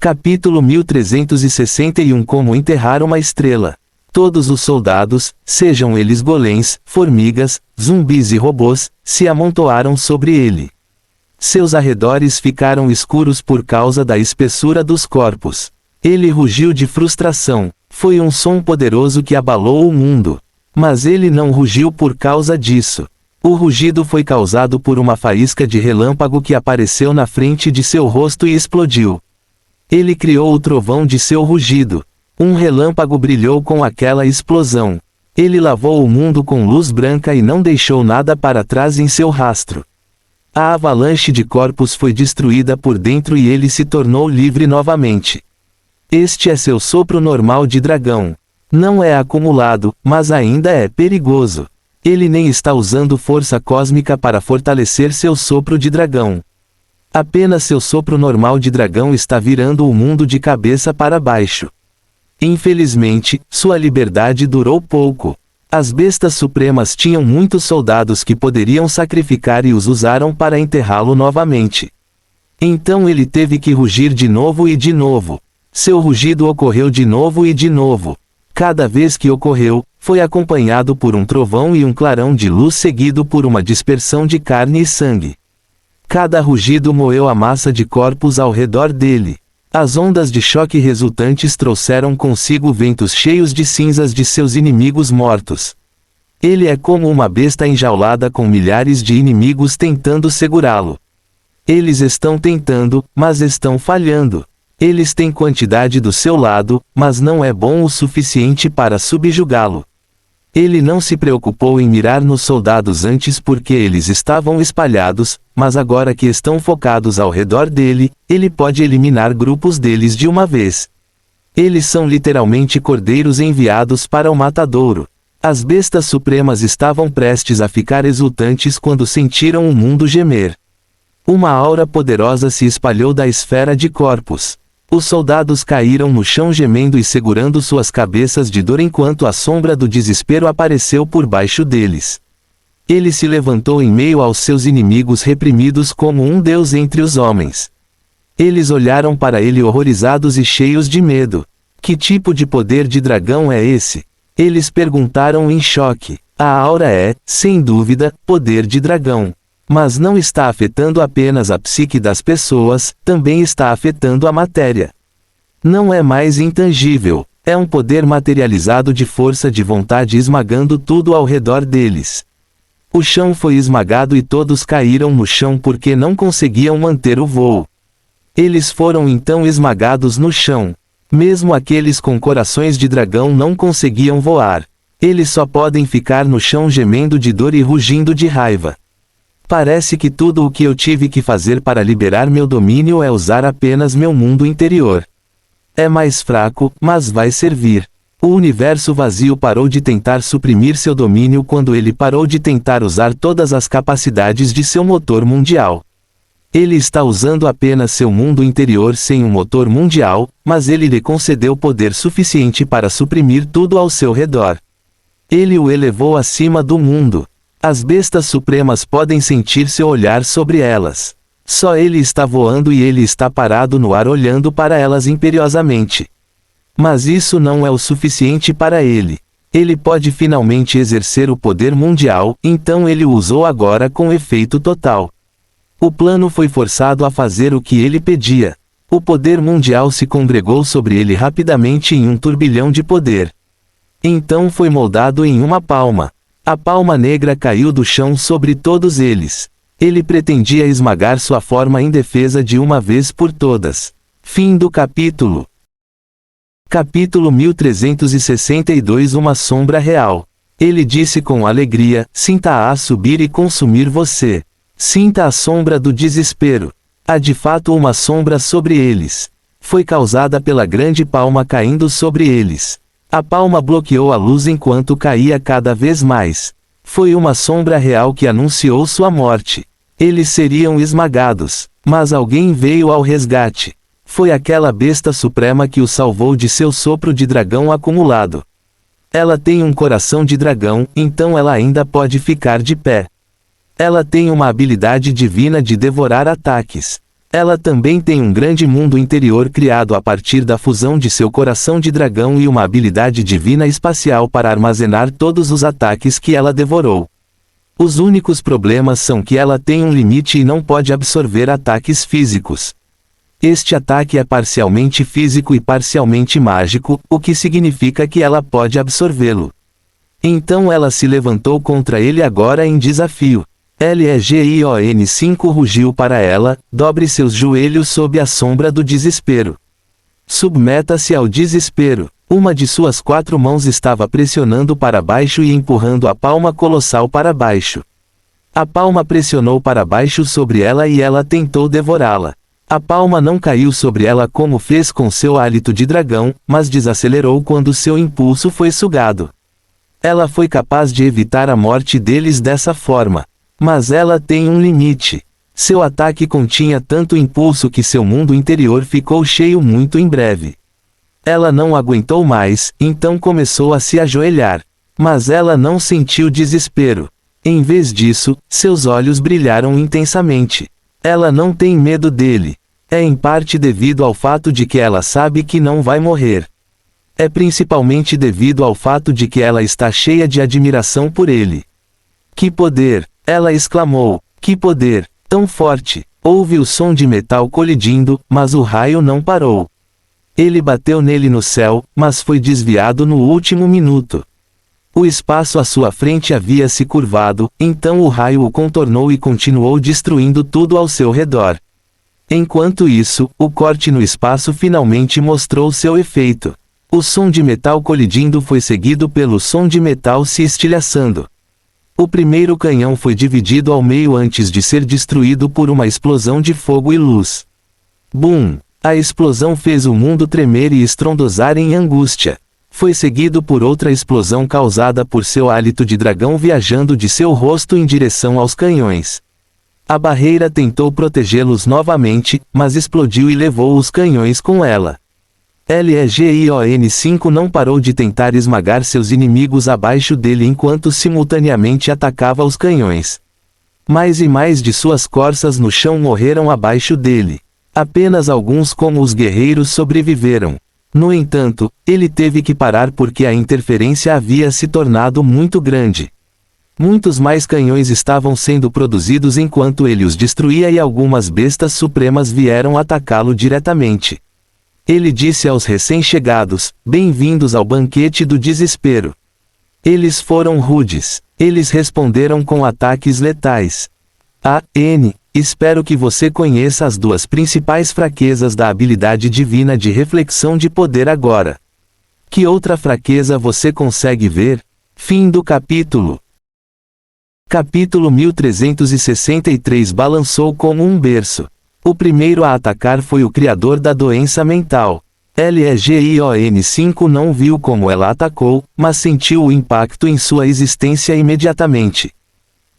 Capítulo 1361. Como enterrar uma estrela. Todos os soldados, sejam eles golems, formigas, zumbis e robôs, se amontoaram sobre ele. Seus arredores ficaram escuros por causa da espessura dos corpos. Ele rugiu de frustração. Foi um som poderoso que abalou o mundo. Mas ele não rugiu por causa disso. O rugido foi causado por uma faísca de relâmpago que apareceu na frente de seu rosto e explodiu. Ele criou o trovão de seu rugido. Um relâmpago brilhou com aquela explosão. Ele lavou o mundo com luz branca e não deixou nada para trás em seu rastro. A avalanche de corpos foi destruída por dentro e ele se tornou livre novamente. Este é seu sopro normal de dragão. Não é acumulado, mas ainda é perigoso. Ele nem está usando força cósmica para fortalecer seu sopro de dragão. Apenas seu sopro normal de dragão está virando o mundo de cabeça para baixo. Infelizmente, sua liberdade durou pouco. As bestas supremas tinham muitos soldados que poderiam sacrificar e os usaram para enterrá-lo novamente. Então ele teve que rugir de novo e de novo. Seu rugido ocorreu de novo e de novo. Cada vez que ocorreu, foi acompanhado por um trovão e um clarão de luz seguido por uma dispersão de carne e sangue. Cada rugido moeu a massa de corpos ao redor dele. As ondas de choque resultantes trouxeram consigo ventos cheios de cinzas de seus inimigos mortos. Ele é como uma besta enjaulada com milhares de inimigos tentando segurá-lo. Eles estão tentando, mas estão falhando. Eles têm quantidade do seu lado, mas não é bom o suficiente para subjugá-lo. Ele não se preocupou em mirar nos soldados antes porque eles estavam espalhados, mas agora que estão focados ao redor dele, ele pode eliminar grupos deles de uma vez. Eles são literalmente cordeiros enviados para o matadouro. As bestas supremas estavam prestes a ficar exultantes quando sentiram o mundo gemer. Uma aura poderosa se espalhou da esfera de corpos. Os soldados caíram no chão gemendo e segurando suas cabeças de dor enquanto a sombra do desespero apareceu por baixo deles. Ele se levantou em meio aos seus inimigos reprimidos como um deus entre os homens. Eles olharam para ele horrorizados e cheios de medo. Que tipo de poder de dragão é esse? Eles perguntaram em choque. A aura é, sem dúvida, poder de dragão. Mas não está afetando apenas a psique das pessoas, também está afetando a matéria. Não é mais intangível, é um poder materializado de força de vontade esmagando tudo ao redor deles. O chão foi esmagado e todos caíram no chão porque não conseguiam manter o voo. Eles foram então esmagados no chão. Mesmo aqueles com corações de dragão não conseguiam voar. Eles só podem ficar no chão gemendo de dor e rugindo de raiva. Parece que tudo o que eu tive que fazer para liberar meu domínio é usar apenas meu mundo interior. É mais fraco, mas vai servir. O universo vazio parou de tentar suprimir seu domínio quando ele parou de tentar usar todas as capacidades de seu motor mundial. Ele está usando apenas seu mundo interior sem um motor mundial, mas ele lhe concedeu poder suficiente para suprimir tudo ao seu redor. Ele o elevou acima do mundo. As bestas supremas podem sentir seu olhar sobre elas. Só ele está voando e ele está parado no ar olhando para elas imperiosamente. Mas isso não é o suficiente para ele. Ele pode finalmente exercer o poder mundial, então ele o usou agora com efeito total. O plano foi forçado a fazer o que ele pedia. O poder mundial se congregou sobre ele rapidamente em um turbilhão de poder. Então foi moldado em uma palma. A palma negra caiu do chão sobre todos eles. Ele pretendia esmagar sua forma indefesa de uma vez por todas. Fim do capítulo. Capítulo 1362. Uma sombra real. Ele disse com alegria, sinta-a subir e consumir você. Sinta a sombra do desespero. Há de fato uma sombra sobre eles. Foi causada pela grande palma caindo sobre eles. A palma bloqueou a luz enquanto caía cada vez mais. Foi uma sombra real que anunciou sua morte. Eles seriam esmagados. Mas alguém veio ao resgate. Foi aquela besta suprema que o salvou de seu sopro de dragão acumulado. Ela tem um coração de dragão, então ela ainda pode ficar de pé. Ela tem uma habilidade divina de devorar ataques. Ela também tem um grande mundo interior criado a partir da fusão de seu coração de dragão e uma habilidade divina espacial para armazenar todos os ataques que ela devorou. Os únicos problemas são que ela tem um limite e não pode absorver ataques físicos. Este ataque é parcialmente físico e parcialmente mágico, o que significa que ela pode absorvê-lo. Então ela se levantou contra ele agora em desafio. Legion 5 rugiu para ela: dobre seus joelhos sob a sombra do desespero. Submeta-se ao desespero. Uma de suas 4 mãos estava pressionando para baixo e empurrando a palma colossal para baixo. A palma pressionou para baixo sobre ela e ela tentou devorá-la. A palma não caiu sobre ela como fez com seu hálito de dragão, mas desacelerou quando seu impulso foi sugado. Ela foi capaz de evitar a morte deles dessa forma. Mas ela tem um limite. Seu ataque continha tanto impulso que seu mundo interior ficou cheio muito em breve. Ela não aguentou mais, então começou a se ajoelhar. Mas ela não sentiu desespero. Em vez disso, seus olhos brilharam intensamente. Ela não tem medo dele. É em parte devido ao fato de que ela sabe que não vai morrer. É principalmente devido ao fato de que ela está cheia de admiração por ele. Que poder! Ela exclamou. Que poder! Tão forte! Houve o som de metal colidindo, mas o raio não parou. Ele bateu nele no céu, mas foi desviado no último minuto. O espaço à sua frente havia se curvado, então o raio o contornou e continuou destruindo tudo ao seu redor. Enquanto isso, o corte no espaço finalmente mostrou seu efeito. O som de metal colidindo foi seguido pelo som de metal se estilhaçando. O primeiro canhão foi dividido ao meio antes de ser destruído por uma explosão de fogo e luz. Bum! A explosão fez o mundo tremer e estrondosar em angústia. Foi seguido por outra explosão causada por seu hálito de dragão viajando de seu rosto em direção aos canhões. A barreira tentou protegê-los novamente, mas explodiu e levou os canhões com ela. Legion 5 não parou de tentar esmagar seus inimigos abaixo dele enquanto simultaneamente atacava os canhões. Mais e mais de suas corças no chão morreram abaixo dele. Apenas alguns como os guerreiros sobreviveram. No entanto, ele teve que parar porque a interferência havia se tornado muito grande. Muitos mais canhões estavam sendo produzidos enquanto ele os destruía e algumas bestas supremas vieram atacá-lo diretamente. Ele disse aos recém-chegados: bem-vindos ao banquete do desespero. Eles foram rudes. Eles responderam com ataques letais. Espero que você conheça as 2 principais fraquezas da habilidade divina de reflexão de poder agora. Que outra fraqueza você consegue ver? Fim do capítulo. Capítulo 1363 balançou como um berço. O primeiro a atacar foi o criador da doença mental. Legion 5 não viu como ela atacou, mas sentiu o impacto em sua existência imediatamente.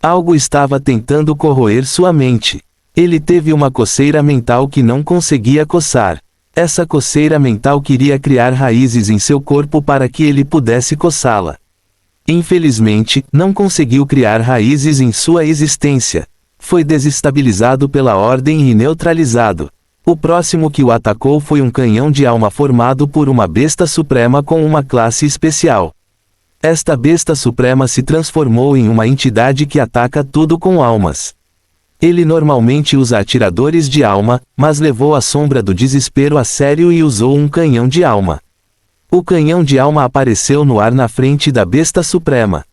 Algo estava tentando corroer sua mente. Ele teve uma coceira mental que não conseguia coçar. Essa coceira mental queria criar raízes em seu corpo para que ele pudesse coçá-la. Infelizmente, não conseguiu criar raízes em sua existência. Foi desestabilizado pela ordem e neutralizado. O próximo que o atacou foi um canhão de alma formado por uma besta suprema com uma classe especial. Esta besta suprema se transformou em uma entidade que ataca tudo com almas. Ele normalmente usa atiradores de alma, mas levou a sombra do desespero a sério e usou um canhão de alma. O canhão de alma apareceu no ar na frente da besta suprema.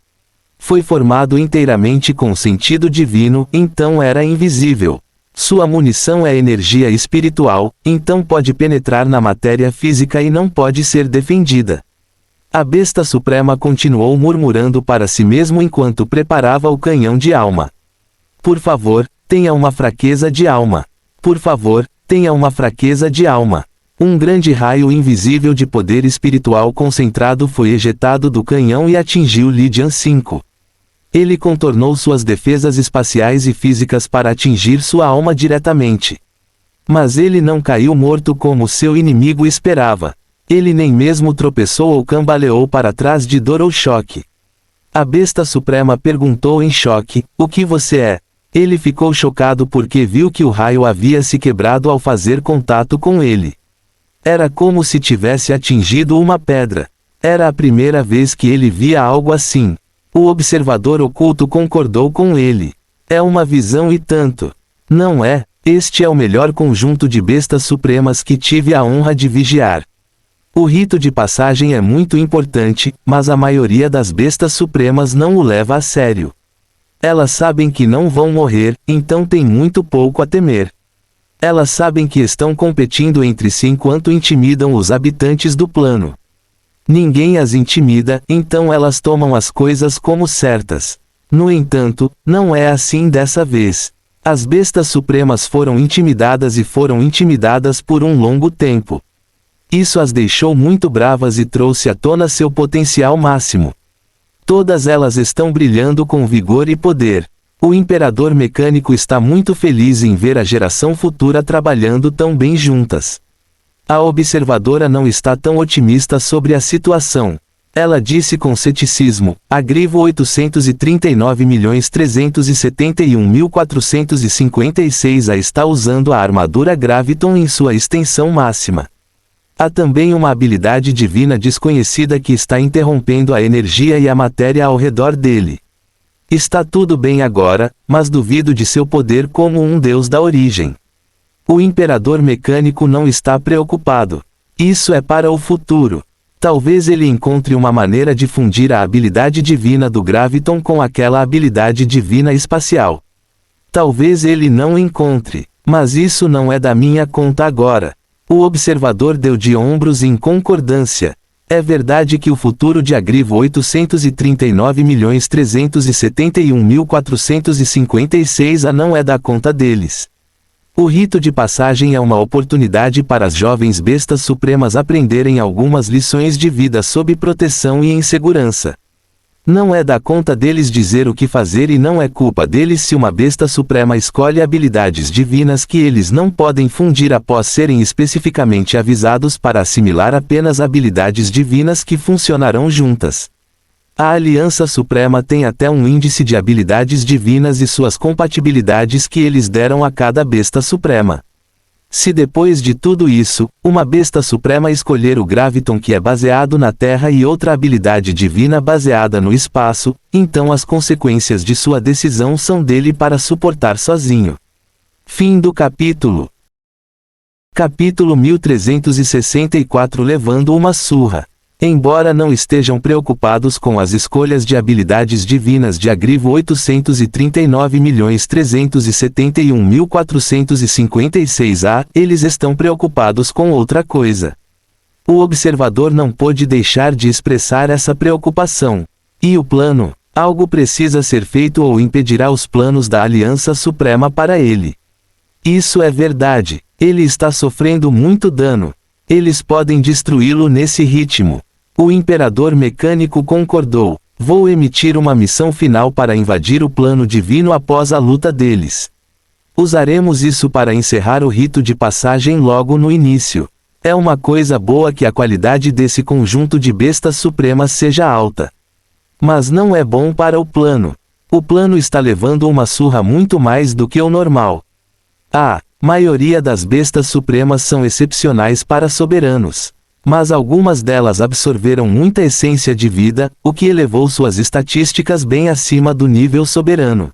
Foi formado inteiramente com sentido divino, então era invisível. Sua munição é energia espiritual, então pode penetrar na matéria física e não pode ser defendida. A besta suprema continuou murmurando para si mesmo enquanto preparava o canhão de alma. Por favor, tenha uma fraqueza de alma. Por favor, tenha uma fraqueza de alma. Um grande raio invisível de poder espiritual concentrado foi ejetado do canhão e atingiu Legion 5. Ele contornou suas defesas espaciais e físicas para atingir sua alma diretamente. Mas ele não caiu morto como seu inimigo esperava. Ele nem mesmo tropeçou ou cambaleou para trás de dor ou choque. A besta suprema perguntou em choque: o que você é? Ele ficou chocado porque viu que o raio havia se quebrado ao fazer contato com ele. Era como se tivesse atingido uma pedra. Era a primeira vez que ele via algo assim. O observador oculto concordou com ele. É uma visão e tanto. Não é? Este é o melhor conjunto de bestas supremas que tive a honra de vigiar. O rito de passagem é muito importante, mas a maioria das bestas supremas não o leva a sério. Elas sabem que não vão morrer, então tem muito pouco a temer. Elas sabem que estão competindo entre si enquanto intimidam os habitantes do plano. Ninguém as intimida, então elas tomam as coisas como certas. No entanto, não é assim dessa vez. As bestas supremas foram intimidadas e foram intimidadas por um longo tempo. Isso as deixou muito bravas e trouxe à tona seu potencial máximo. Todas elas estão brilhando com vigor e poder. O Imperador Mecânico está muito feliz em ver a geração futura trabalhando tão bem juntas. A observadora não está tão otimista sobre a situação. Ela disse com ceticismo: a Grivo 839.371.456 está usando a armadura Graviton em sua extensão máxima. Há também uma habilidade divina desconhecida que está interrompendo a energia e a matéria ao redor dele. Está tudo bem agora, mas duvido de seu poder como um deus da origem. O Imperador Mecânico não está preocupado. Isso é para o futuro. Talvez ele encontre uma maneira de fundir a habilidade divina do Graviton com aquela habilidade divina espacial. Talvez ele não encontre, mas isso não é da minha conta agora. O observador deu de ombros em concordância. É verdade que o futuro de Agrivo 839.371.456 não é da conta deles. O rito de passagem é uma oportunidade para as jovens bestas supremas aprenderem algumas lições de vida sob proteção e em segurança. Não é da conta deles dizer o que fazer e não é culpa deles se uma besta suprema escolhe habilidades divinas que eles não podem fundir após serem especificamente avisados para assimilar apenas habilidades divinas que funcionarão juntas. A Aliança Suprema tem até um índice de habilidades divinas e suas compatibilidades que eles deram a cada besta suprema. Se depois de tudo isso, uma besta suprema escolher o Graviton que é baseado na Terra e outra habilidade divina baseada no espaço, então as consequências de sua decisão são dele para suportar sozinho. Fim do capítulo. Capítulo 1364 Levando uma surra. Embora não estejam preocupados com as escolhas de habilidades divinas de Agrivo 839.371.456 eles estão preocupados com outra coisa. O observador não pôde deixar de expressar essa preocupação. E o plano? Algo precisa ser feito ou impedirá os planos da Aliança Suprema para ele. Isso é verdade. Ele está sofrendo muito dano. Eles podem destruí-lo nesse ritmo. O Imperador Mecânico concordou. Vou emitir uma missão final para invadir o plano divino após a luta deles. Usaremos isso para encerrar o rito de passagem logo no início. É uma coisa boa que a qualidade desse conjunto de bestas supremas seja alta. Mas não é bom para o plano. O plano está levando uma surra muito mais do que o normal. A maioria das bestas supremas são excepcionais para soberanos. Mas algumas delas absorveram muita essência de vida, o que elevou suas estatísticas bem acima do nível soberano.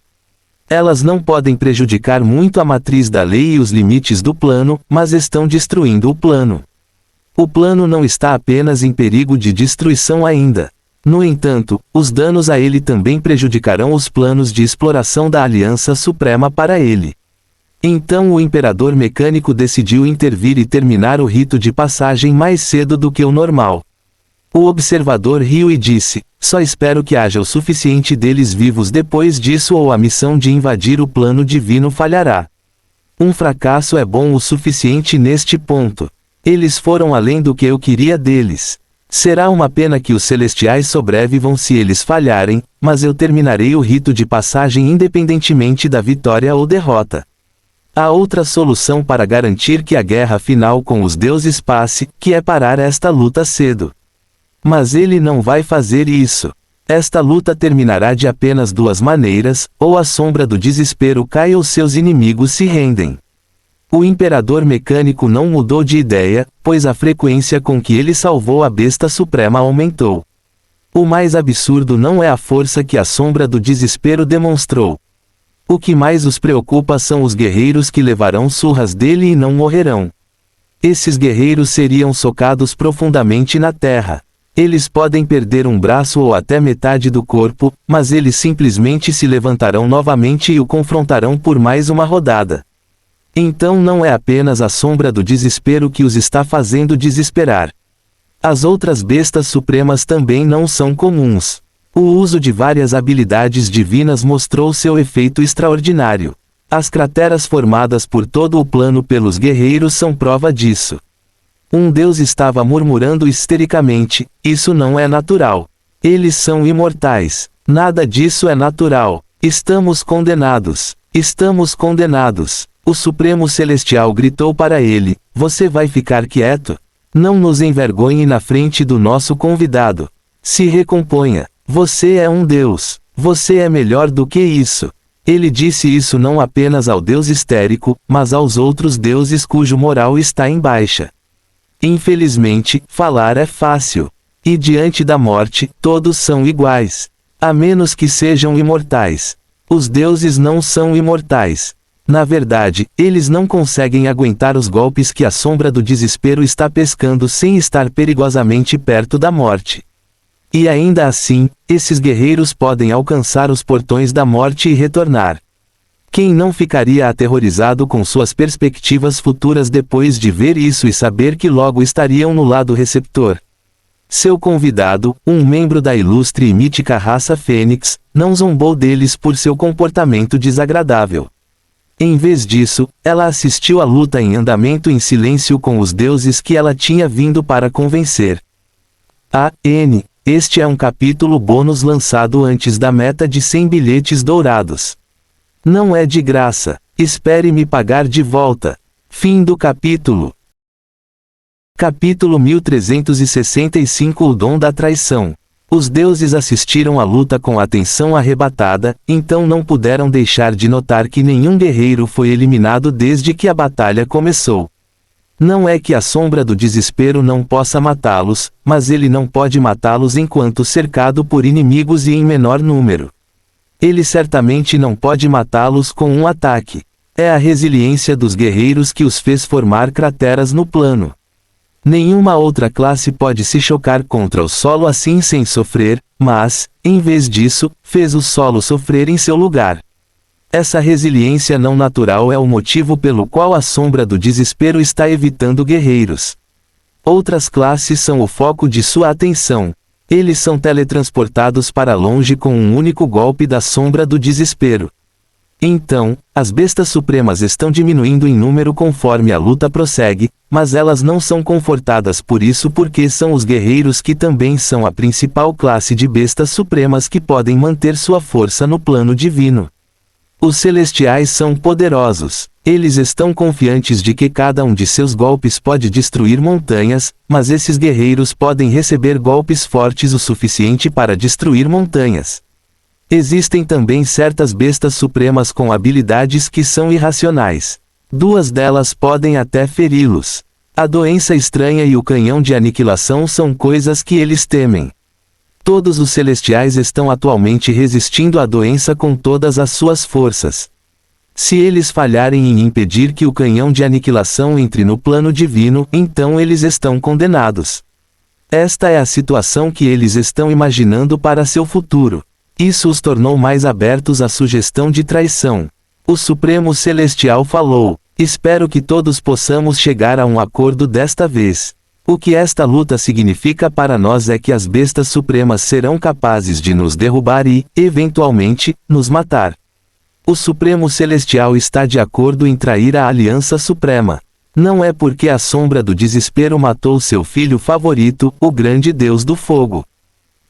Elas não podem prejudicar muito a matriz da lei e os limites do plano, mas estão destruindo o plano. O plano não está apenas em perigo de destruição ainda. No entanto, os danos a ele também prejudicarão os planos de exploração da Aliança Suprema para ele. Então o Imperador Mecânico decidiu intervir e terminar o rito de passagem mais cedo do que o normal. O observador riu e disse: só espero que haja o suficiente deles vivos depois disso ou a missão de invadir o plano divino falhará. Um fracasso é bom o suficiente neste ponto. Eles foram além do que eu queria deles. Será uma pena que os celestiais sobrevivam se eles falharem, mas eu terminarei o rito de passagem independentemente da vitória ou derrota. Há outra solução para garantir que a guerra final com os deuses passe, que é parar esta luta cedo. Mas ele não vai fazer isso. Esta luta terminará de apenas duas maneiras: ou a sombra do desespero cai ou seus inimigos se rendem. O Imperador Mecânico não mudou de ideia, pois a frequência com que ele salvou a besta suprema aumentou. O mais absurdo não é a força que a sombra do desespero demonstrou. O que mais os preocupa são os guerreiros que levarão surras dele e não morrerão. Esses guerreiros seriam socados profundamente na terra. Eles podem perder um braço ou até metade do corpo, mas eles simplesmente se levantarão novamente e o confrontarão por mais uma rodada. Então não é apenas a sombra do desespero que os está fazendo desesperar. As outras bestas supremas também não são comuns. O uso de várias habilidades divinas mostrou seu efeito extraordinário. As crateras formadas por todo o plano pelos guerreiros são prova disso. Um deus estava murmurando histericamente: isso não é natural. Eles são imortais. Nada disso é natural. Estamos condenados. Estamos condenados. O Supremo Celestial gritou para ele: você vai ficar quieto? Não nos envergonhe na frente do nosso convidado. Se recomponha. Você é um deus. Você é melhor do que isso. Ele disse isso não apenas ao deus histérico, mas aos outros deuses cujo moral está em baixa. Infelizmente, falar é fácil. E diante da morte, todos são iguais. A menos que sejam imortais. Os deuses não são imortais. Na verdade, eles não conseguem aguentar os golpes que a sombra do desespero está pescando sem estar perigosamente perto da morte. E ainda assim, esses guerreiros podem alcançar os portões da morte e retornar. Quem não ficaria aterrorizado com suas perspectivas futuras depois de ver isso e saber que logo estariam no lado receptor? Seu convidado, um membro da ilustre e mítica raça Fênix, não zombou deles por seu comportamento desagradável. Em vez disso, ela assistiu à luta em andamento em silêncio com os deuses que ela tinha vindo para convencer. Este é um capítulo bônus lançado antes da meta de 100 bilhetes dourados. Não é de graça. Espere me pagar de volta. Fim do capítulo. Capítulo 1365 O Dom da Traição. Os deuses assistiram à luta com atenção arrebatada, então não puderam deixar de notar que nenhum guerreiro foi eliminado desde que a batalha começou. Não é que a sombra do desespero não possa matá-los, mas ele não pode matá-los enquanto cercado por inimigos e em menor número. Ele certamente não pode matá-los com um ataque. É a resiliência dos guerreiros que os fez formar crateras no plano. Nenhuma outra classe pode se chocar contra o solo assim sem sofrer, mas, em vez disso, fez o solo sofrer em seu lugar. Essa resiliência não natural é o motivo pelo qual a sombra do desespero está evitando guerreiros. Outras classes são o foco de sua atenção. Eles são teletransportados para longe com um único golpe da sombra do desespero. Então, as bestas supremas estão diminuindo em número conforme a luta prossegue, mas elas não são confortadas por isso porque são os guerreiros que também são a principal classe de bestas supremas que podem manter sua força no plano divino. Os celestiais são poderosos. Eles estão confiantes de que cada um de seus golpes pode destruir montanhas, mas esses guerreiros podem receber golpes fortes o suficiente para destruir montanhas. Existem também certas bestas supremas com habilidades que são irracionais. Duas delas podem até feri-los. A doença estranha e o canhão de aniquilação são coisas que eles temem. Todos os celestiais estão atualmente resistindo à doença com todas as suas forças. Se eles falharem em impedir que o canhão de aniquilação entre no plano divino, então eles estão condenados. Esta é a situação que eles estão imaginando para seu futuro. Isso os tornou mais abertos à sugestão de traição. O Supremo Celestial falou: espero que todos possamos chegar a um acordo desta vez. O que esta luta significa para nós é que as bestas supremas serão capazes de nos derrubar e, eventualmente, nos matar. O Supremo Celestial está de acordo em trair a Aliança Suprema. Não é porque a sombra do desespero matou seu filho favorito, o grande Deus do Fogo.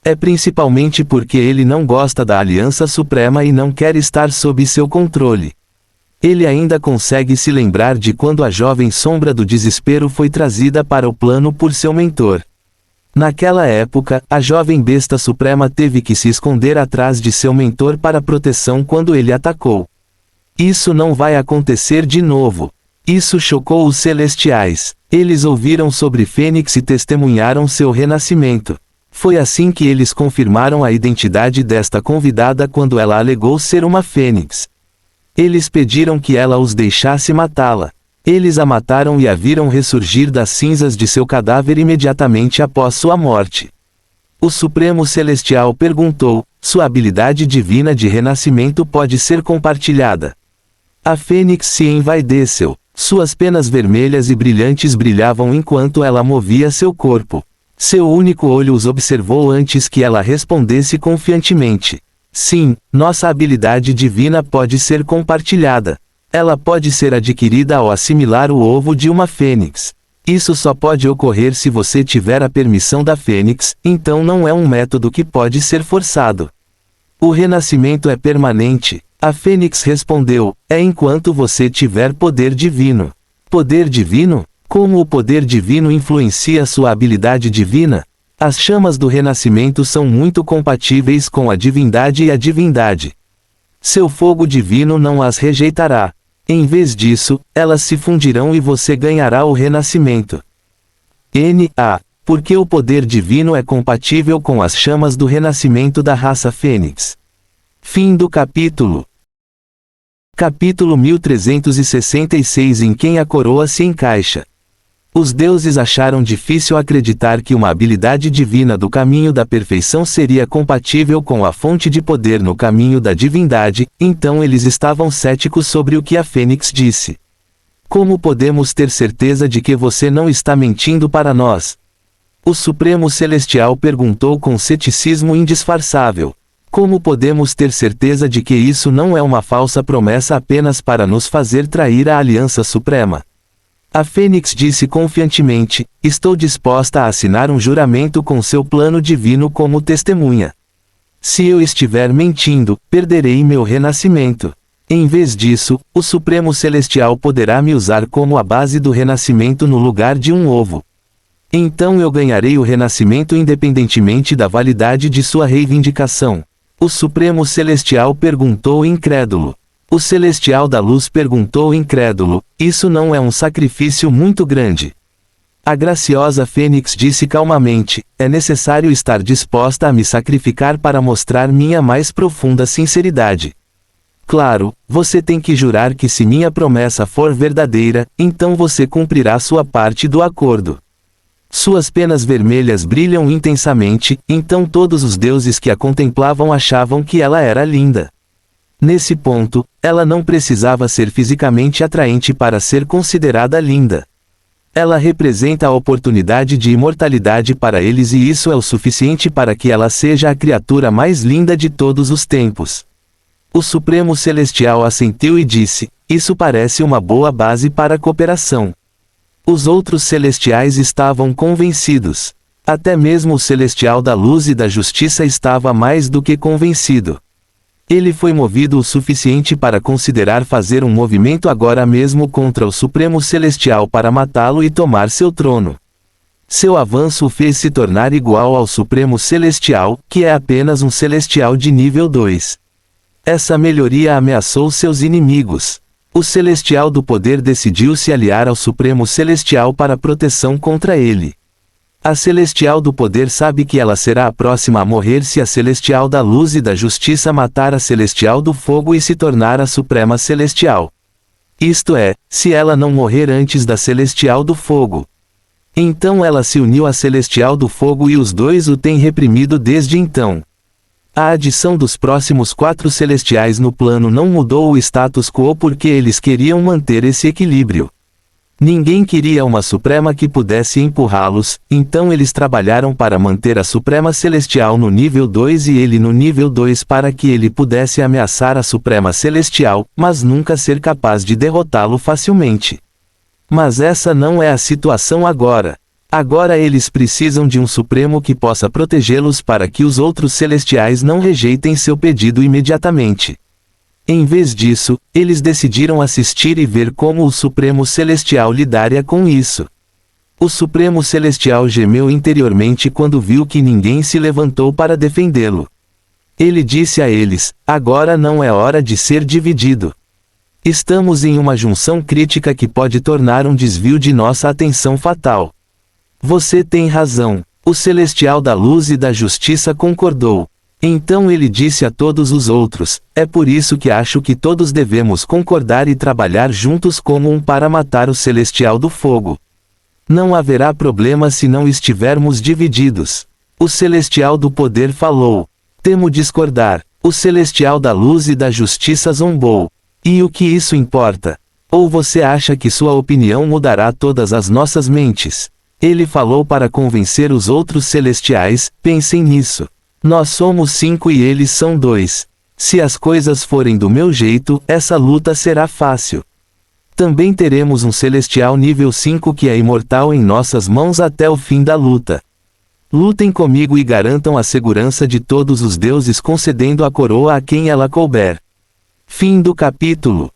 É principalmente porque ele não gosta da Aliança Suprema e não quer estar sob seu controle. Ele ainda consegue se lembrar de quando a jovem sombra do desespero foi trazida para o plano por seu mentor. Naquela época, a jovem besta suprema teve que se esconder atrás de seu mentor para proteção quando ele atacou. Isso não vai acontecer de novo. Isso chocou os celestiais. Eles ouviram sobre Fênix e testemunharam seu renascimento. Foi assim que eles confirmaram a identidade desta convidada quando ela alegou ser uma fênix. Eles pediram que ela os deixasse matá-la. Eles a mataram e a viram ressurgir das cinzas de seu cadáver imediatamente após sua morte. O Supremo Celestial perguntou: sua habilidade divina de renascimento pode ser compartilhada? A fênix se envaideceu. Suas penas vermelhas e brilhantes brilhavam enquanto ela movia seu corpo. Seu único olho os observou antes que ela respondesse confiantemente. Sim, nossa habilidade divina pode ser compartilhada. Ela pode ser adquirida ao assimilar o ovo de uma fênix. Isso só pode ocorrer se você tiver a permissão da fênix, então não é um método que pode ser forçado. O renascimento é permanente. A fênix respondeu: é enquanto você tiver poder divino. Poder divino? Como o poder divino influencia sua habilidade divina? As chamas do renascimento são muito compatíveis com a divindade e a divindade. Seu fogo divino não as rejeitará. Em vez disso, elas se fundirão e você ganhará o renascimento. Porque o poder divino é compatível com as chamas do renascimento da raça fênix. Fim do capítulo. Capítulo 1366. Em quem a coroa se encaixa. Os deuses acharam difícil acreditar que uma habilidade divina do caminho da perfeição seria compatível com a fonte de poder no caminho da divindade, então eles estavam céticos sobre o que a fênix disse. Como podemos ter certeza de que você não está mentindo para nós? O Supremo Celestial perguntou com ceticismo indisfarçável. Como podemos ter certeza de que isso não é uma falsa promessa apenas para nos fazer trair a Aliança Suprema? A fênix disse confiantemente: estou disposta a assinar um juramento com seu plano divino como testemunha. Se eu estiver mentindo, perderei meu renascimento. Em vez disso, o Supremo Celestial poderá me usar como a base do renascimento no lugar de um ovo. Então eu ganharei o renascimento independentemente da validade de sua reivindicação. O Supremo Celestial perguntou incrédulo. O Celestial da Luz perguntou incrédulo: isso não é um sacrifício muito grande? A graciosa fênix disse calmamente: é necessário estar disposta a me sacrificar para mostrar minha mais profunda sinceridade. Claro, você tem que jurar que se minha promessa for verdadeira, então você cumprirá sua parte do acordo. Suas penas vermelhas brilham intensamente, então todos os deuses que a contemplavam achavam que ela era linda. Nesse ponto, ela não precisava ser fisicamente atraente para ser considerada linda. Ela representa a oportunidade de imortalidade para eles e isso é o suficiente para que ela seja a criatura mais linda de todos os tempos. O Supremo Celestial assentiu e disse: isso parece uma boa base para a cooperação. Os outros celestiais estavam convencidos. Até mesmo o Celestial da Luz e da Justiça estava mais do que convencido. Ele foi movido o suficiente para considerar fazer um movimento agora mesmo contra o Supremo Celestial para matá-lo e tomar seu trono. Seu avanço o fez se tornar igual ao Supremo Celestial, que é apenas um Celestial de nível 2. Essa melhoria ameaçou seus inimigos. O Celestial do Poder decidiu se aliar ao Supremo Celestial para proteção contra ele. A Celestial do Poder sabe que ela será a próxima a morrer se a Celestial da Luz e da Justiça matar a Celestial do Fogo e se tornar a Suprema Celestial. Isto é, se ela não morrer antes da Celestial do Fogo. Então ela se uniu à Celestial do Fogo e os dois o têm reprimido desde então. A adição dos próximos 4 celestiais no plano não mudou o status quo porque eles queriam manter esse equilíbrio. Ninguém queria uma Suprema que pudesse empurrá-los, então eles trabalharam para manter a Suprema Celestial no nível 2 e ele no nível 2 para que ele pudesse ameaçar a Suprema Celestial, mas nunca ser capaz de derrotá-lo facilmente. Mas essa não é a situação agora. Agora eles precisam de um Supremo que possa protegê-los para que os outros celestiais não rejeitem seu pedido imediatamente. Em vez disso, eles decidiram assistir e ver como o Supremo Celestial lidaria com isso. O Supremo Celestial gemeu interiormente quando viu que ninguém se levantou para defendê-lo. Ele disse a eles: agora não é hora de ser dividido. Estamos em uma junção crítica que pode tornar um desvio de nossa atenção fatal. Você tem razão. O Celestial da Luz e da Justiça concordou. Então ele disse a todos os outros: é por isso que acho que todos devemos concordar e trabalhar juntos como um para matar o Celestial do Fogo. Não haverá problema se não estivermos divididos. O Celestial do Poder falou: temo discordar. O Celestial da Luz e da Justiça zombou. E o que isso importa? Ou você acha que sua opinião mudará todas as nossas mentes? Ele falou para convencer os outros celestiais: pensem nisso. Nós somos 5 e eles são 2. Se as coisas forem do meu jeito, essa luta será fácil. Também teremos um celestial nível 5 que é imortal em nossas mãos até o fim da luta. Lutem comigo e garantam a segurança de todos os deuses concedendo a coroa a quem ela couber. Fim do capítulo.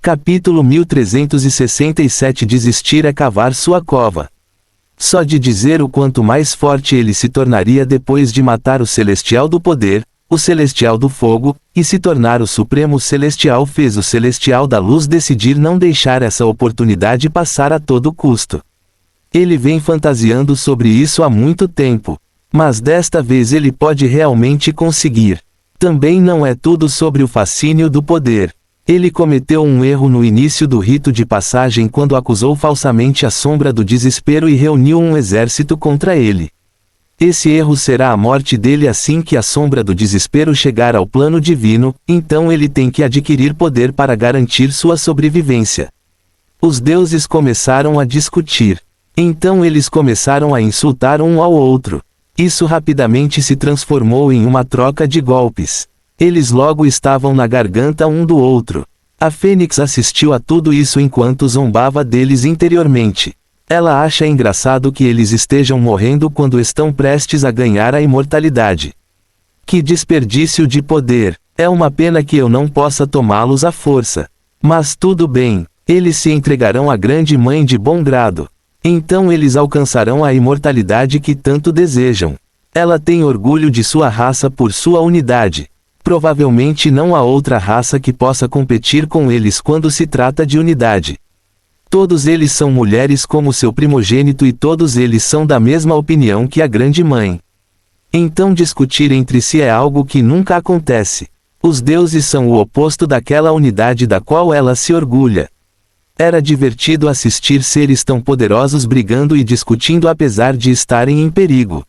Capítulo 1367. Desistir é cavar sua cova. Só de dizer o quanto mais forte ele se tornaria depois de matar o Celestial do Poder, o Celestial do Fogo, e se tornar o Supremo Celestial fez o Celestial da Luz decidir não deixar essa oportunidade passar a todo custo. Ele vem fantasiando sobre isso há muito tempo. Mas desta vez ele pode realmente conseguir. Também não é tudo sobre o fascínio do poder. Ele cometeu um erro no início do rito de passagem quando acusou falsamente a Sombra do Desespero e reuniu um exército contra ele. Esse erro será a morte dele assim que a Sombra do Desespero chegar ao plano divino, então ele tem que adquirir poder para garantir sua sobrevivência. Os deuses começaram a discutir. Então eles começaram a insultar um ao outro. Isso rapidamente se transformou em uma troca de golpes. Eles logo estavam na garganta um do outro. A Fênix assistiu a tudo isso enquanto zombava deles interiormente. Ela acha engraçado que eles estejam morrendo quando estão prestes a ganhar a imortalidade. Que desperdício de poder! É uma pena que eu não possa tomá-los à força. Mas tudo bem, eles se entregarão à Grande Mãe de bom grado. Então eles alcançarão a imortalidade que tanto desejam. Ela tem orgulho de sua raça por sua unidade. Provavelmente não há outra raça que possa competir com eles quando se trata de unidade. Todos eles são mulheres como seu primogênito e todos eles são da mesma opinião que a Grande Mãe. Então discutir entre si é algo que nunca acontece. Os deuses são o oposto daquela unidade da qual ela se orgulha. Era divertido assistir seres tão poderosos brigando e discutindo apesar de estarem em perigo.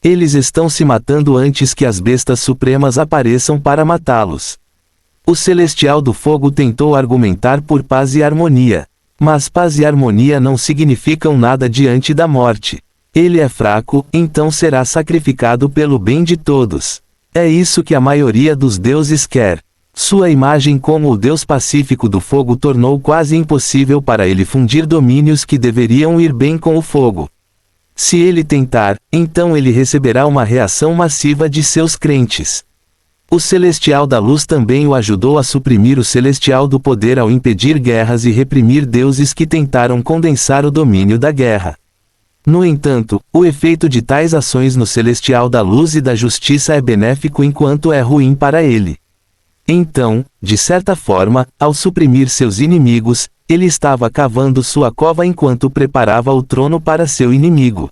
Eles estão se matando antes que as bestas supremas apareçam para matá-los. O Celestial do Fogo tentou argumentar por paz e harmonia. Mas paz e harmonia não significam nada diante da morte. Ele é fraco, então será sacrificado pelo bem de todos. É isso que a maioria dos deuses quer. Sua imagem como o Deus pacífico do fogo tornou quase impossível para ele fundir domínios que deveriam ir bem com o fogo. Se ele tentar, então ele receberá uma reação massiva de seus crentes. O Celestial da Luz também o ajudou a suprimir o Celestial do Poder ao impedir guerras e reprimir deuses que tentaram condensar o domínio da guerra. No entanto, o efeito de tais ações no Celestial da Luz e da Justiça é benéfico enquanto é ruim para ele. Então, de certa forma, ao suprimir seus inimigos, ele estava cavando sua cova enquanto preparava o trono para seu inimigo.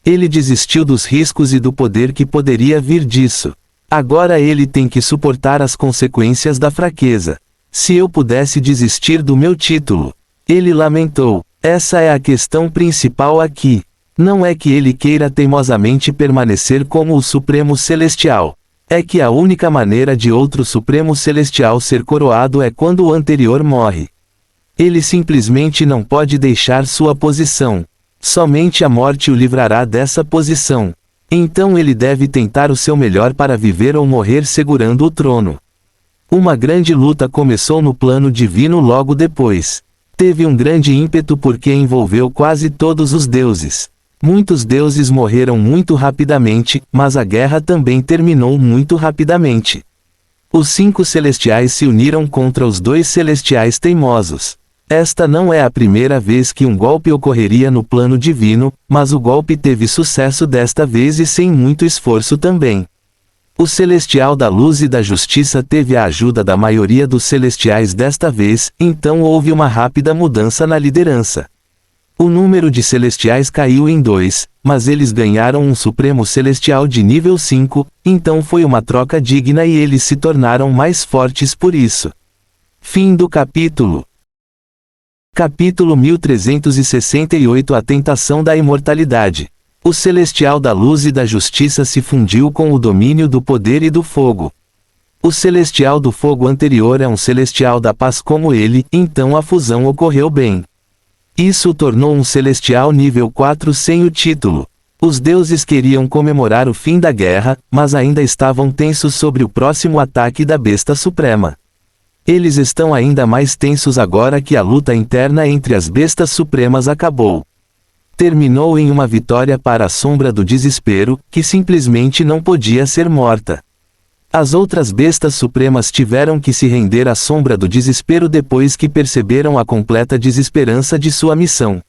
Ele desistiu dos riscos e do poder que poderia vir disso. Agora ele tem que suportar as consequências da fraqueza. Se eu pudesse desistir do meu título. Ele lamentou. Essa é a questão principal aqui. Não é que ele queira teimosamente permanecer como o Supremo Celestial. É que a única maneira de outro Supremo Celestial ser coroado é quando o anterior morre. Ele simplesmente não pode deixar sua posição. Somente a morte o livrará dessa posição. Então ele deve tentar o seu melhor para viver ou morrer segurando o trono. Uma grande luta começou no plano divino logo depois. Teve um grande ímpeto porque envolveu quase todos os deuses. Muitos deuses morreram muito rapidamente, mas a guerra também terminou muito rapidamente. Os 5 celestiais se uniram contra os 2 celestiais teimosos. Esta não é a primeira vez que um golpe ocorreria no plano divino, mas o golpe teve sucesso desta vez e sem muito esforço também. O Celestial da Luz e da Justiça teve a ajuda da maioria dos celestiais desta vez, então houve uma rápida mudança na liderança. O número de celestiais caiu em 2, mas eles ganharam um Supremo Celestial de nível 5, então foi uma troca digna e eles se tornaram mais fortes por isso. Fim do capítulo. Capítulo 1368 A Tentação da Imortalidade. O Celestial da Luz e da Justiça se fundiu com o domínio do poder e do fogo. O Celestial do Fogo anterior é um Celestial da Paz como ele, então a fusão ocorreu bem. Isso o tornou um Celestial nível 4 sem o título. Os deuses queriam comemorar o fim da guerra, mas ainda estavam tensos sobre o próximo ataque da Besta Suprema. Eles estão ainda mais tensos agora que a luta interna entre as Bestas Supremas acabou. Terminou em uma vitória para a Sombra do Desespero, que simplesmente não podia ser morta. As outras Bestas Supremas tiveram que se render à Sombra do Desespero depois que perceberam a completa desesperança de sua missão.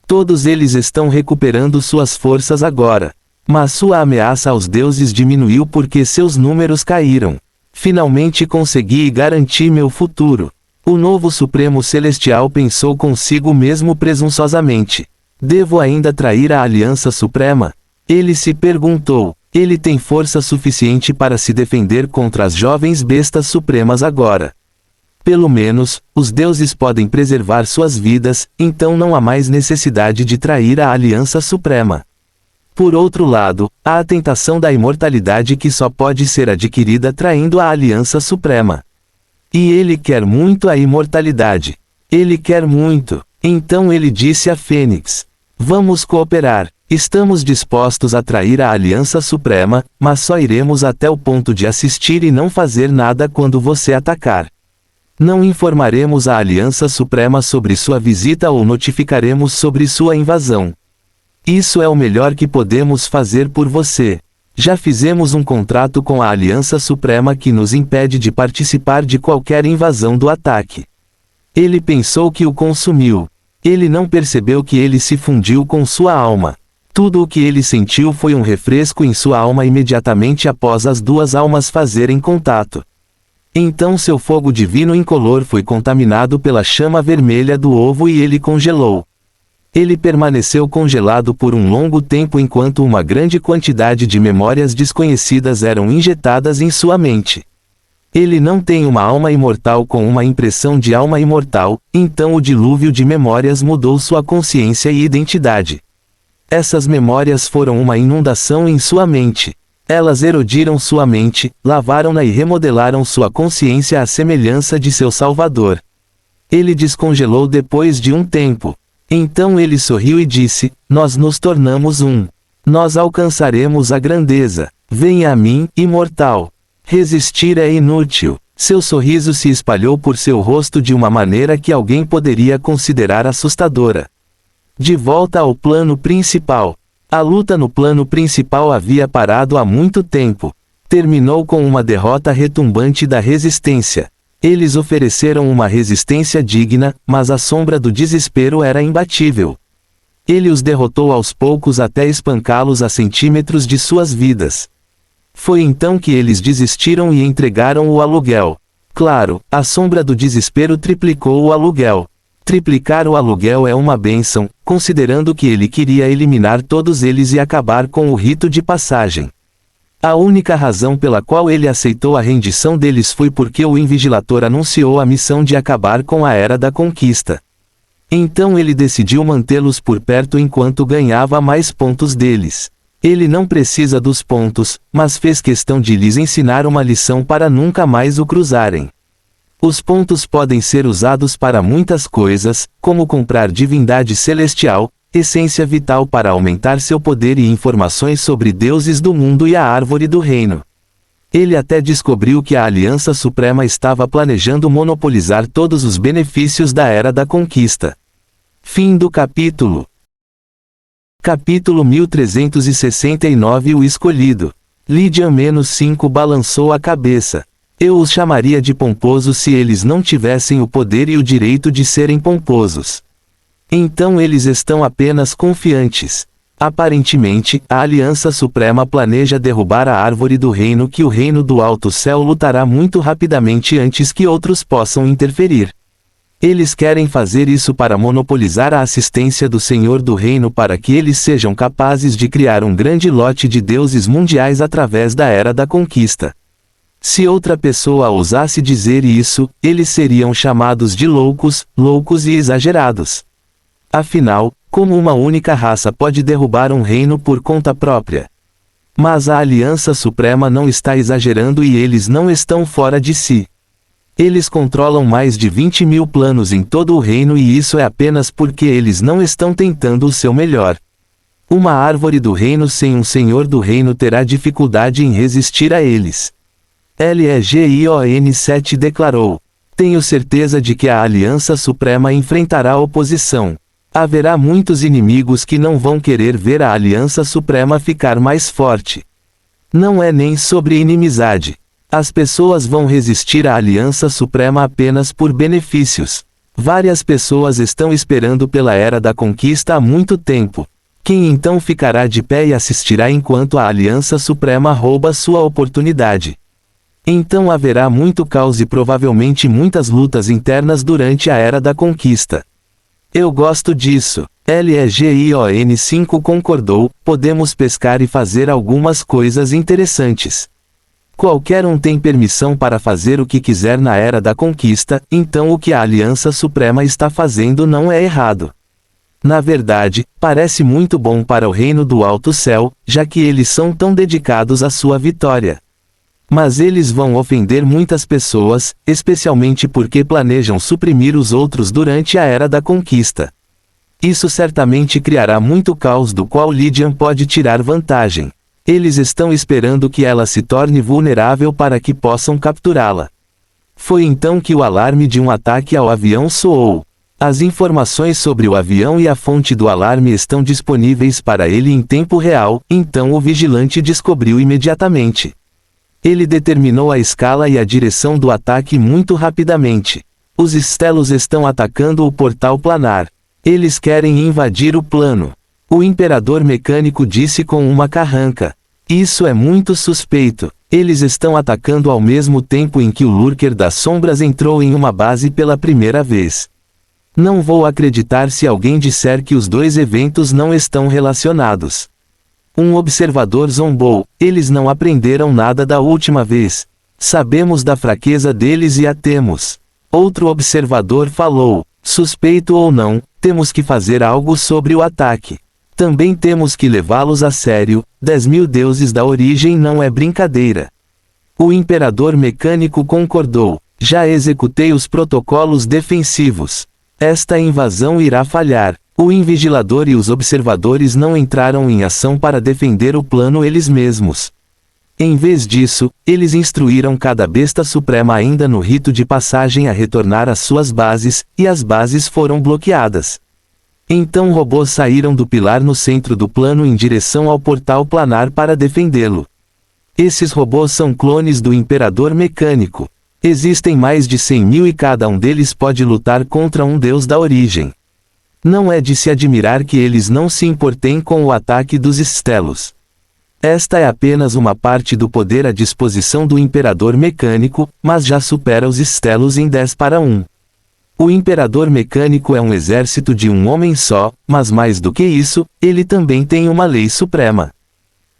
Todos eles estão recuperando suas forças agora. Mas sua ameaça aos deuses diminuiu porque seus números caíram. Finalmente consegui garantir meu futuro. O novo Supremo Celestial pensou consigo mesmo presunçosamente. Devo ainda trair a Aliança Suprema? Ele se perguntou. Ele tem força suficiente para se defender contra as jovens bestas supremas agora. Pelo menos, os deuses podem preservar suas vidas, então não há mais necessidade de trair a Aliança Suprema. Por outro lado, há a tentação da imortalidade que só pode ser adquirida traindo a Aliança Suprema. E ele quer muito a imortalidade. Ele quer muito. Então ele disse a Fênix: vamos cooperar. Estamos dispostos a trair a Aliança Suprema, mas só iremos até o ponto de assistir e não fazer nada quando você atacar. Não informaremos a Aliança Suprema sobre sua visita ou notificaremos sobre sua invasão. Isso é o melhor que podemos fazer por você. Já fizemos um contrato com a Aliança Suprema que nos impede de participar de qualquer invasão do ataque. Ele pensou que o consumiu. Ele não percebeu que ele se fundiu com sua alma. Tudo o que ele sentiu foi um refresco em sua alma imediatamente após as duas almas fazerem contato. Então seu fogo divino incolor foi contaminado pela chama vermelha do ovo e ele congelou. Ele permaneceu congelado por um longo tempo enquanto uma grande quantidade de memórias desconhecidas eram injetadas em sua mente. Ele não tem uma alma imortal com uma impressão de alma imortal, então o dilúvio de memórias mudou sua consciência e identidade. Essas memórias foram uma inundação em sua mente. Elas erodiram sua mente, lavaram-na e remodelaram sua consciência à semelhança de seu Salvador. Ele descongelou depois de um tempo. Então ele sorriu e disse: nós nos tornamos um. Nós alcançaremos a grandeza. Venha a mim, imortal. Resistir é inútil. Seu sorriso se espalhou por seu rosto de uma maneira que alguém poderia considerar assustadora. De volta ao plano principal. A luta no plano principal havia parado há muito tempo. Terminou com uma derrota retumbante da resistência. Eles ofereceram uma resistência digna, mas a Sombra do Desespero era imbatível. Ele os derrotou aos poucos até espancá-los a centímetros de suas vidas. Foi então que eles desistiram e entregaram o aluguel. Claro, a Sombra do Desespero triplicou o aluguel. Triplicar o aluguel é uma bênção, considerando que ele queria eliminar todos eles e acabar com o rito de passagem. A única razão pela qual ele aceitou a rendição deles foi porque o Invigilator anunciou a missão de acabar com a Era da Conquista. Então ele decidiu mantê-los por perto enquanto ganhava mais pontos deles. Ele não precisa dos pontos, mas fez questão de lhes ensinar uma lição para nunca mais o cruzarem. Os pontos podem ser usados para muitas coisas, como comprar divindade celestial, essência vital para aumentar seu poder e informações sobre deuses do mundo e a árvore do reino. Ele até descobriu que a Aliança Suprema estava planejando monopolizar todos os benefícios da Era da Conquista. Fim do capítulo. Capítulo 1369 O Escolhido. Lydian-5 balançou a cabeça. Eu os chamaria de pomposos se eles não tivessem o poder e o direito de serem pomposos. Então eles estão apenas confiantes. Aparentemente, a Aliança Suprema planeja derrubar a árvore do reino que o reino do alto céu lutará muito rapidamente antes que outros possam interferir. Eles querem fazer isso para monopolizar a assistência do Senhor do Reino para que eles sejam capazes de criar um grande lote de deuses mundiais através da Era da Conquista. Se outra pessoa ousasse dizer isso, eles seriam chamados de loucos e exagerados. Afinal, como uma única raça pode derrubar um reino por conta própria? Mas a Aliança Suprema não está exagerando e eles não estão fora de si. Eles controlam mais de 20.000 planos em todo o reino e isso é apenas porque eles não estão tentando o seu melhor. Uma árvore do reino sem um senhor do reino terá dificuldade em resistir a eles. Legion 7 declarou: tenho certeza de que a Aliança Suprema enfrentará oposição. Haverá muitos inimigos que não vão querer ver a Aliança Suprema ficar mais forte. Não é nem sobre inimizade. As pessoas vão resistir à Aliança Suprema apenas por benefícios. Várias pessoas estão esperando pela Era da Conquista há muito tempo. Quem então ficará de pé e assistirá enquanto a Aliança Suprema rouba sua oportunidade? Então haverá muito caos e provavelmente muitas lutas internas durante a Era da Conquista. Eu gosto disso. Legion 5 concordou: podemos pescar e fazer algumas coisas interessantes. Qualquer um tem permissão para fazer o que quiser na Era da Conquista, então o que a Aliança Suprema está fazendo não é errado. Na verdade, parece muito bom para o reino do alto céu, já que eles são tão dedicados à sua vitória. Mas eles vão ofender muitas pessoas, especialmente porque planejam suprimir os outros durante a Era da Conquista. Isso certamente criará muito caos do qual Lydian pode tirar vantagem. Eles estão esperando que ela se torne vulnerável para que possam capturá-la. Foi então que o alarme de um ataque ao avião soou. As informações sobre o avião e a fonte do alarme estão disponíveis para ele em tempo real, então o vigilante descobriu imediatamente. Ele determinou a escala e a direção do ataque muito rapidamente. Os Estelos estão atacando o portal planar. Eles querem invadir o plano. O Imperador Mecânico disse com uma carranca: isso é muito suspeito. Eles estão atacando ao mesmo tempo em que o Lurker das Sombras entrou em uma base pela primeira vez. Não vou acreditar se alguém disser que os dois eventos não estão relacionados. Um observador zombou: eles não aprenderam nada da última vez. Sabemos da fraqueza deles e a temos. Outro observador falou: suspeito ou não, temos que fazer algo sobre o ataque. Também temos que levá-los a sério. 10.000 deuses da origem não é brincadeira. O Imperador Mecânico concordou: já executei os protocolos defensivos. Esta invasão irá falhar. O Invigilador e os observadores não entraram em ação para defender o plano eles mesmos. Em vez disso, eles instruíram cada besta suprema ainda no rito de passagem a retornar às suas bases, e as bases foram bloqueadas. Então robôs saíram do pilar no centro do plano em direção ao portal planar para defendê-lo. Esses robôs são clones do Imperador Mecânico. Existem mais de 100.000 e cada um deles pode lutar contra um deus da origem. Não é de se admirar que eles não se importem com o ataque dos Estelos. Esta é apenas uma parte do poder à disposição do Imperador Mecânico, mas já supera os Estelos em 10-1. O Imperador Mecânico é um exército de um homem só, mas mais do que isso, ele também tem uma lei suprema.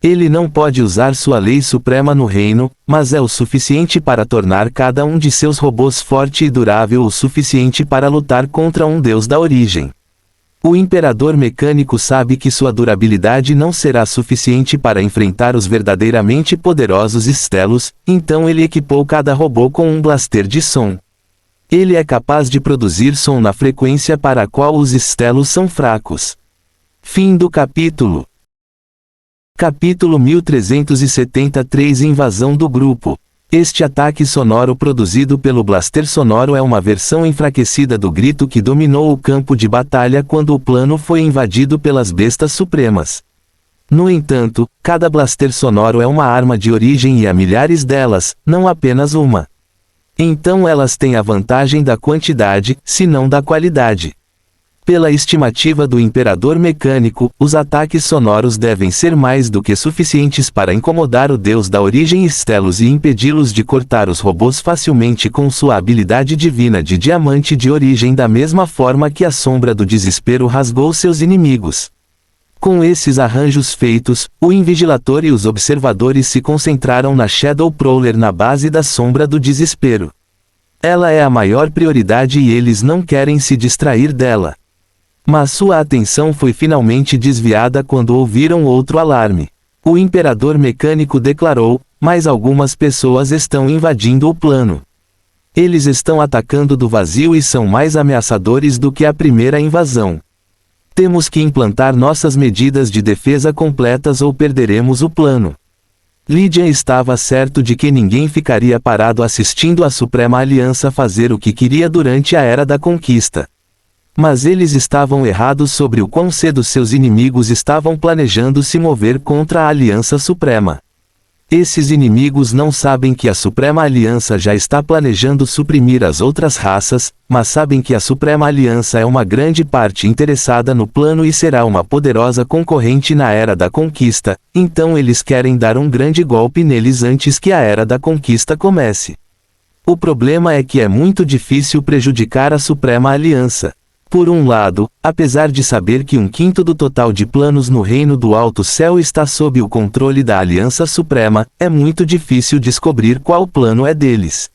Ele não pode usar sua lei suprema no reino, mas é o suficiente para tornar cada um de seus robôs forte e durável o suficiente para lutar contra um deus da origem. O Imperador Mecânico sabe que sua durabilidade não será suficiente para enfrentar os verdadeiramente poderosos Estelos, então ele equipou cada robô com um blaster de som. Ele é capaz de produzir som na frequência para a qual os Estelos são fracos. Fim do capítulo. Capítulo 1373 Invasão do Grupo. Este ataque sonoro produzido pelo blaster sonoro é uma versão enfraquecida do grito que dominou o campo de batalha quando o plano foi invadido pelas bestas supremas. No entanto, cada blaster sonoro é uma arma de origem e há milhares delas, não apenas uma. Então elas têm a vantagem da quantidade, se não da qualidade. Pela estimativa do Imperador Mecânico, os ataques sonoros devem ser mais do que suficientes para incomodar o deus da origem Stelos e impedi-los de cortar os robôs facilmente com sua habilidade divina de diamante de origem, da mesma forma que a sombra do desespero rasgou seus inimigos. Com esses arranjos feitos, o Invigilator e os observadores se concentraram na Shadow Prowler na base da sombra do desespero. Ela é a maior prioridade e eles não querem se distrair dela. Mas sua atenção foi finalmente desviada quando ouviram outro alarme. O Imperador Mecânico declarou: "Mais algumas pessoas estão invadindo o plano. Eles estão atacando do vazio e são mais ameaçadores do que a primeira invasão. Temos que implantar nossas medidas de defesa completas ou perderemos o plano." Lydian estava certo de que ninguém ficaria parado assistindo a Suprema Aliança fazer o que queria durante a Era da Conquista. Mas eles estavam errados sobre o quão cedo seus inimigos estavam planejando se mover contra a Aliança Suprema. Esses inimigos não sabem que a Suprema Aliança já está planejando suprimir as outras raças, mas sabem que a Suprema Aliança é uma grande parte interessada no plano e será uma poderosa concorrente na Era da Conquista, então eles querem dar um grande golpe neles antes que a Era da Conquista comece. O problema é que é muito difícil prejudicar a Suprema Aliança. Por um lado, apesar de saber que 1/5 do total de planos no Reino do Alto Céu está sob o controle da Aliança Suprema, é muito difícil descobrir qual plano é deles.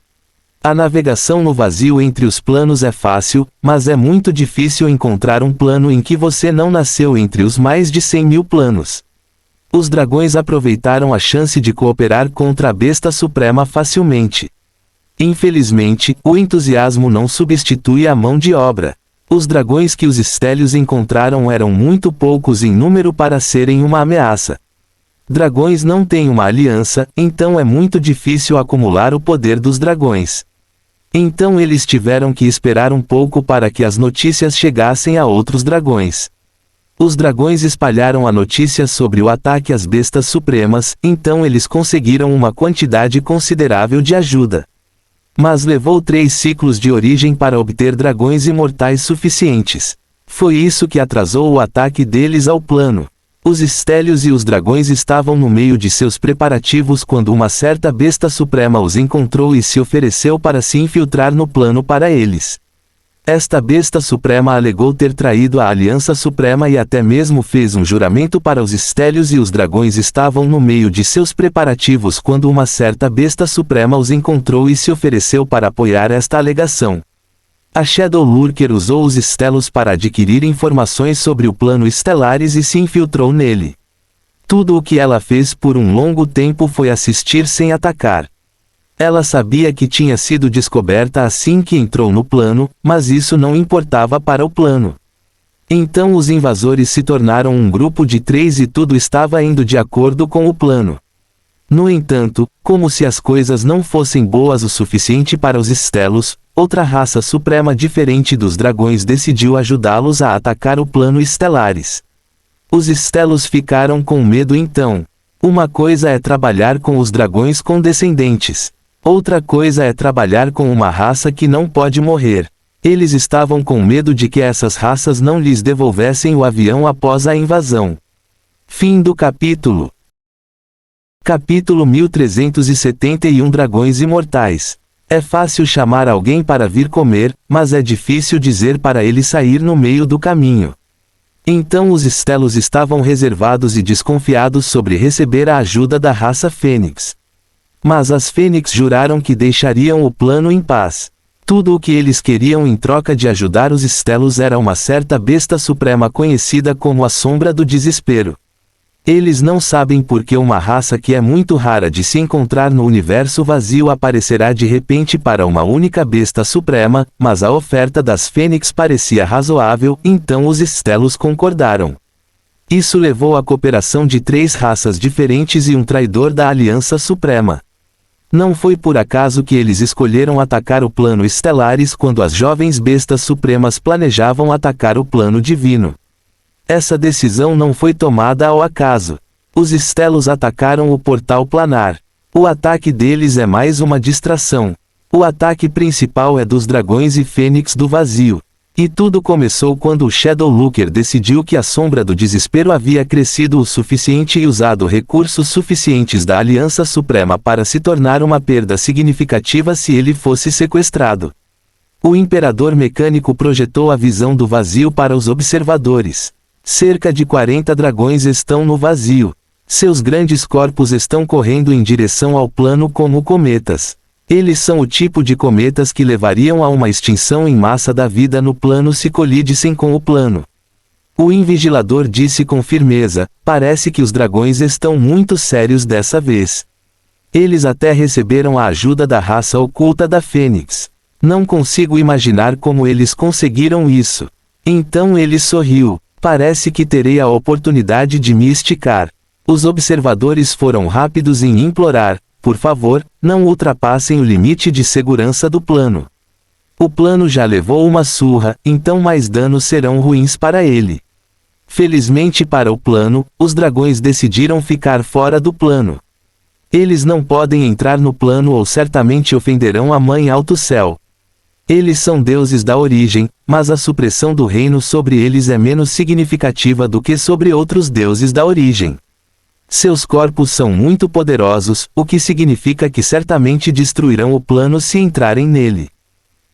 A navegação no vazio entre os planos é fácil, mas é muito difícil encontrar um plano em que você não nasceu entre os mais de 100.000 planos. Os dragões aproveitaram a chance de cooperar contra a Besta Suprema facilmente. Infelizmente, o entusiasmo não substitui a mão de obra. Os dragões que os Estélios encontraram eram muito poucos em número para serem uma ameaça. Dragões não têm uma aliança, então é muito difícil acumular o poder dos dragões. Então eles tiveram que esperar um pouco para que as notícias chegassem a outros dragões. Os dragões espalharam a notícia sobre o ataque às bestas supremas, então eles conseguiram uma quantidade considerável de ajuda. Mas levou 3 ciclos de origem para obter dragões imortais suficientes. Foi isso que atrasou o ataque deles ao plano. Os Estélios e os dragões estavam no meio de seus preparativos quando uma certa besta suprema os encontrou e se ofereceu para se infiltrar no plano para eles. Esta besta suprema alegou ter traído a Aliança Suprema e até mesmo fez um juramento para os Estélios, e os dragões estavam no meio de seus preparativos quando uma certa besta suprema os encontrou e se ofereceu para apoiar esta alegação. A Shadow Lurker usou os Stelos para adquirir informações sobre o plano Stellaris e se infiltrou nele. Tudo o que ela fez por um longo tempo foi assistir sem atacar. Ela sabia que tinha sido descoberta assim que entrou no plano, mas isso não importava para o plano. Então os invasores se tornaram um grupo de 3 e tudo estava indo de acordo com o plano. No entanto, como se as coisas não fossem boas o suficiente para os Stelos, outra raça suprema diferente dos dragões decidiu ajudá-los a atacar o plano Stellaris. Os Stelos ficaram com medo então. Uma coisa é trabalhar com os dragões condescendentes. Outra coisa é trabalhar com uma raça que não pode morrer. Eles estavam com medo de que essas raças não lhes devolvessem o avião após a invasão. Fim do capítulo. Capítulo 1371. Dragões Imortais. É fácil chamar alguém para vir comer, mas é difícil dizer para ele sair no meio do caminho. Então os Stelos estavam reservados e desconfiados sobre receber a ajuda da raça Fênix. Mas as Fênix juraram que deixariam o plano em paz. Tudo o que eles queriam em troca de ajudar os Stelos era uma certa besta suprema conhecida como a Sombra do Desespero. Eles não sabem por que uma raça que é muito rara de se encontrar no universo vazio aparecerá de repente para uma única besta suprema, mas a oferta das Fênix parecia razoável, então os Stelos concordaram. Isso levou à cooperação de 3 raças diferentes e um traidor da Aliança Suprema. Não foi por acaso que eles escolheram atacar o plano Stellaris quando as jovens bestas supremas planejavam atacar o plano divino. Essa decisão não foi tomada ao acaso. Os Estelos atacaram o portal planar. O ataque deles é mais uma distração. O ataque principal é dos dragões e fênix do vazio. E tudo começou quando o Shadowlooker decidiu que a sombra do desespero havia crescido o suficiente e usado recursos suficientes da Aliança Suprema para se tornar uma perda significativa se ele fosse sequestrado. O Imperador Mecânico projetou a visão do vazio para os observadores. Cerca de 40 dragões estão no vazio. Seus grandes corpos estão correndo em direção ao plano como cometas. Eles são o tipo de cometas que levariam a uma extinção em massa da vida no plano se colidissem com o plano. O Invigilador disse com firmeza: parece que os dragões estão muito sérios dessa vez. Eles até receberam a ajuda da raça oculta da Fênix. Não consigo imaginar como eles conseguiram isso. Então ele sorriu. Parece que terei a oportunidade de me esticar. Os observadores foram rápidos em implorar: por favor, não ultrapassem o limite de segurança do plano. O plano já levou uma surra, então mais danos serão ruins para ele. Felizmente para o plano, os dragões decidiram ficar fora do plano. Eles não podem entrar no plano ou certamente ofenderão a Mãe Alto Céu. Eles são deuses da origem, mas a supressão do reino sobre eles é menos significativa do que sobre outros deuses da origem. Seus corpos são muito poderosos, o que significa que certamente destruirão o plano se entrarem nele.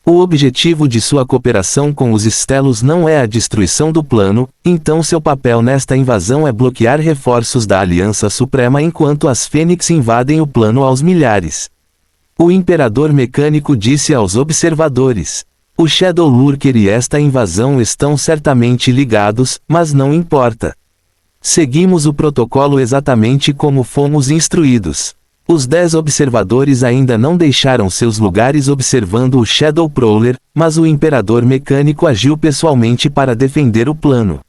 O objetivo de sua cooperação com os Estelos não é a destruição do plano, então seu papel nesta invasão é bloquear reforços da Aliança Suprema enquanto as Fênix invadem o plano aos milhares. O Imperador Mecânico disse aos observadores: o Shadowlooker e esta invasão estão certamente ligados, mas não importa. Seguimos o protocolo exatamente como fomos instruídos. Os 10 observadores ainda não deixaram seus lugares observando o Shadowprowler, mas o Imperador Mecânico agiu pessoalmente para defender o plano.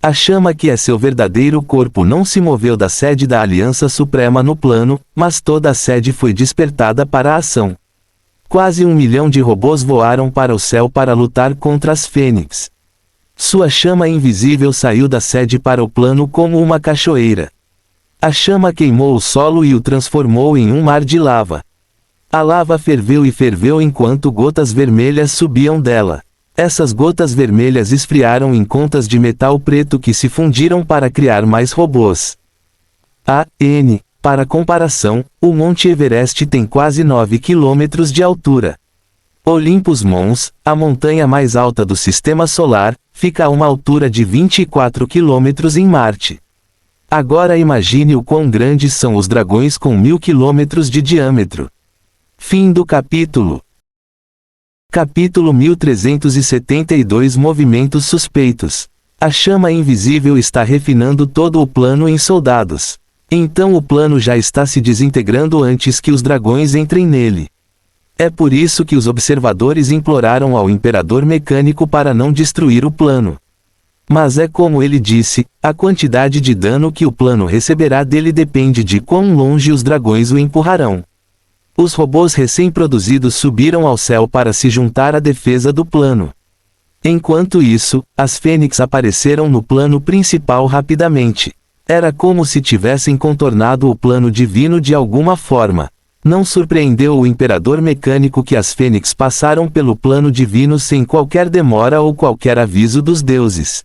A chama que é seu verdadeiro corpo não se moveu da sede da Aliança Suprema no plano, mas toda a sede foi despertada para a ação. Quase 1 milhão de robôs voaram para o céu para lutar contra as Fênix. Sua chama invisível saiu da sede para o plano como uma cachoeira. A chama queimou o solo e o transformou em um mar de lava. A lava ferveu e ferveu enquanto gotas vermelhas subiam dela. Essas gotas vermelhas esfriaram em contas de metal preto que se fundiram para criar mais robôs. Para comparação, o Monte Everest tem quase 9 quilômetros de altura. Olympus Mons, a montanha mais alta do Sistema Solar, fica a uma altura de 24 quilômetros em Marte. Agora imagine o quão grandes são os dragões com 1000 quilômetros de diâmetro. Fim do capítulo. Capítulo 1372 Movimentos suspeitos. A chama invisível está refinando todo o plano em soldados. Então o plano já está se desintegrando antes que os dragões entrem nele. É por isso que os observadores imploraram ao Imperador Mecânico para não destruir o plano. Mas é como ele disse, a quantidade de dano que o plano receberá dele depende de quão longe os dragões o empurrarão. Os robôs recém-produzidos subiram ao céu para se juntar à defesa do plano. Enquanto isso, as Fênix apareceram no plano principal rapidamente. Era como se tivessem contornado o plano divino de alguma forma. Não surpreendeu o Imperador Mecânico que as Fênix passaram pelo plano divino sem qualquer demora ou qualquer aviso dos deuses.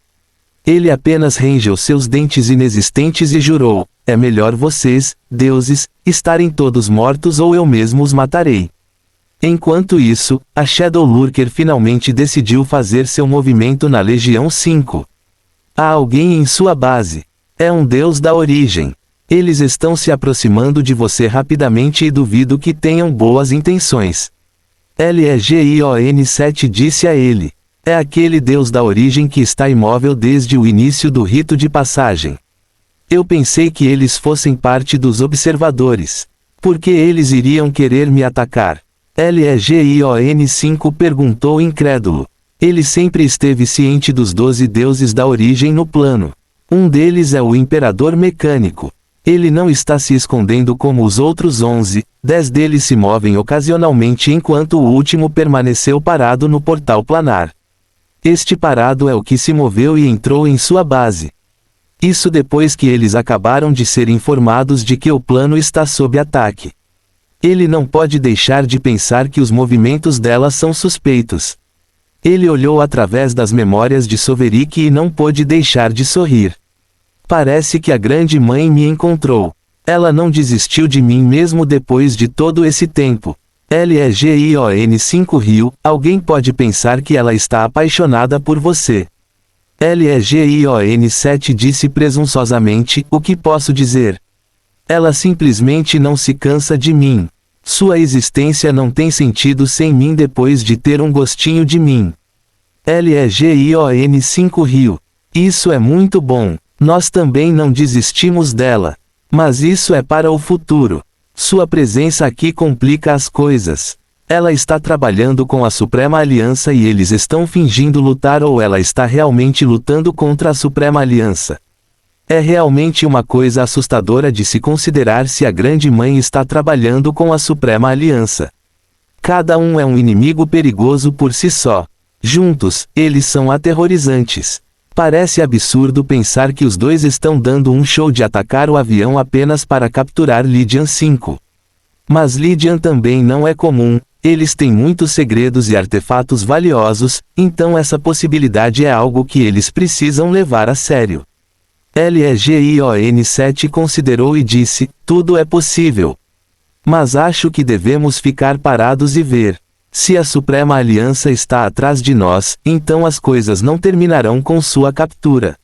Ele apenas rangeu seus dentes inexistentes e jurou: é melhor vocês, deuses, estarem todos mortos ou eu mesmo os matarei. Enquanto isso, a Shadowlooker finalmente decidiu fazer seu movimento na Legião 5. Há alguém em sua base. É um deus da origem. Eles estão se aproximando de você rapidamente e duvido que tenham boas intenções. Legion 7 disse a ele. É aquele deus da origem que está imóvel desde o início do rito de passagem. Eu pensei que eles fossem parte dos observadores. Por que eles iriam querer me atacar? Legion 5 perguntou incrédulo. Ele sempre esteve ciente dos 12 deuses da origem no plano. Um deles é o Imperador Mecânico. Ele não está se escondendo como os outros 11, 10 deles se movem ocasionalmente enquanto o último permaneceu parado no portal planar. Este parado é o que se moveu e entrou em sua base. Isso depois que eles acabaram de ser informados de que o plano está sob ataque. Ele não pode deixar de pensar que os movimentos dela são suspeitos. Ele olhou através das memórias de Soverik e não pôde deixar de sorrir. Parece que a grande mãe me encontrou. Ela não desistiu de mim mesmo depois de todo esse tempo. LEGION 5 Rio, alguém pode pensar que ela está apaixonada por você. LEGION 7 disse presunçosamente, o que posso dizer? Ela simplesmente não se cansa de mim. Sua existência não tem sentido sem mim depois de ter um gostinho de mim. LEGION 5 Rio. Isso é muito bom. Nós também não desistimos dela. Mas isso é para o futuro. Sua presença aqui complica as coisas. Ela está trabalhando com a Suprema Aliança e eles estão fingindo lutar ou ela está realmente lutando contra a Suprema Aliança. É realmente uma coisa assustadora de se considerar se a Grande Mãe está trabalhando com a Suprema Aliança. Cada um é um inimigo perigoso por si só. Juntos, eles são aterrorizantes. Parece absurdo pensar que os dois estão dando um show de atacar o avião apenas para capturar Lydian 5. Mas Lydian também não é comum, eles têm muitos segredos e artefatos valiosos, então essa possibilidade é algo que eles precisam levar a sério. LEGION 7 considerou e disse, tudo é possível. Mas acho que devemos ficar parados e ver. Se a Suprema Aliança está atrás de nós, então as coisas não terminarão com sua captura.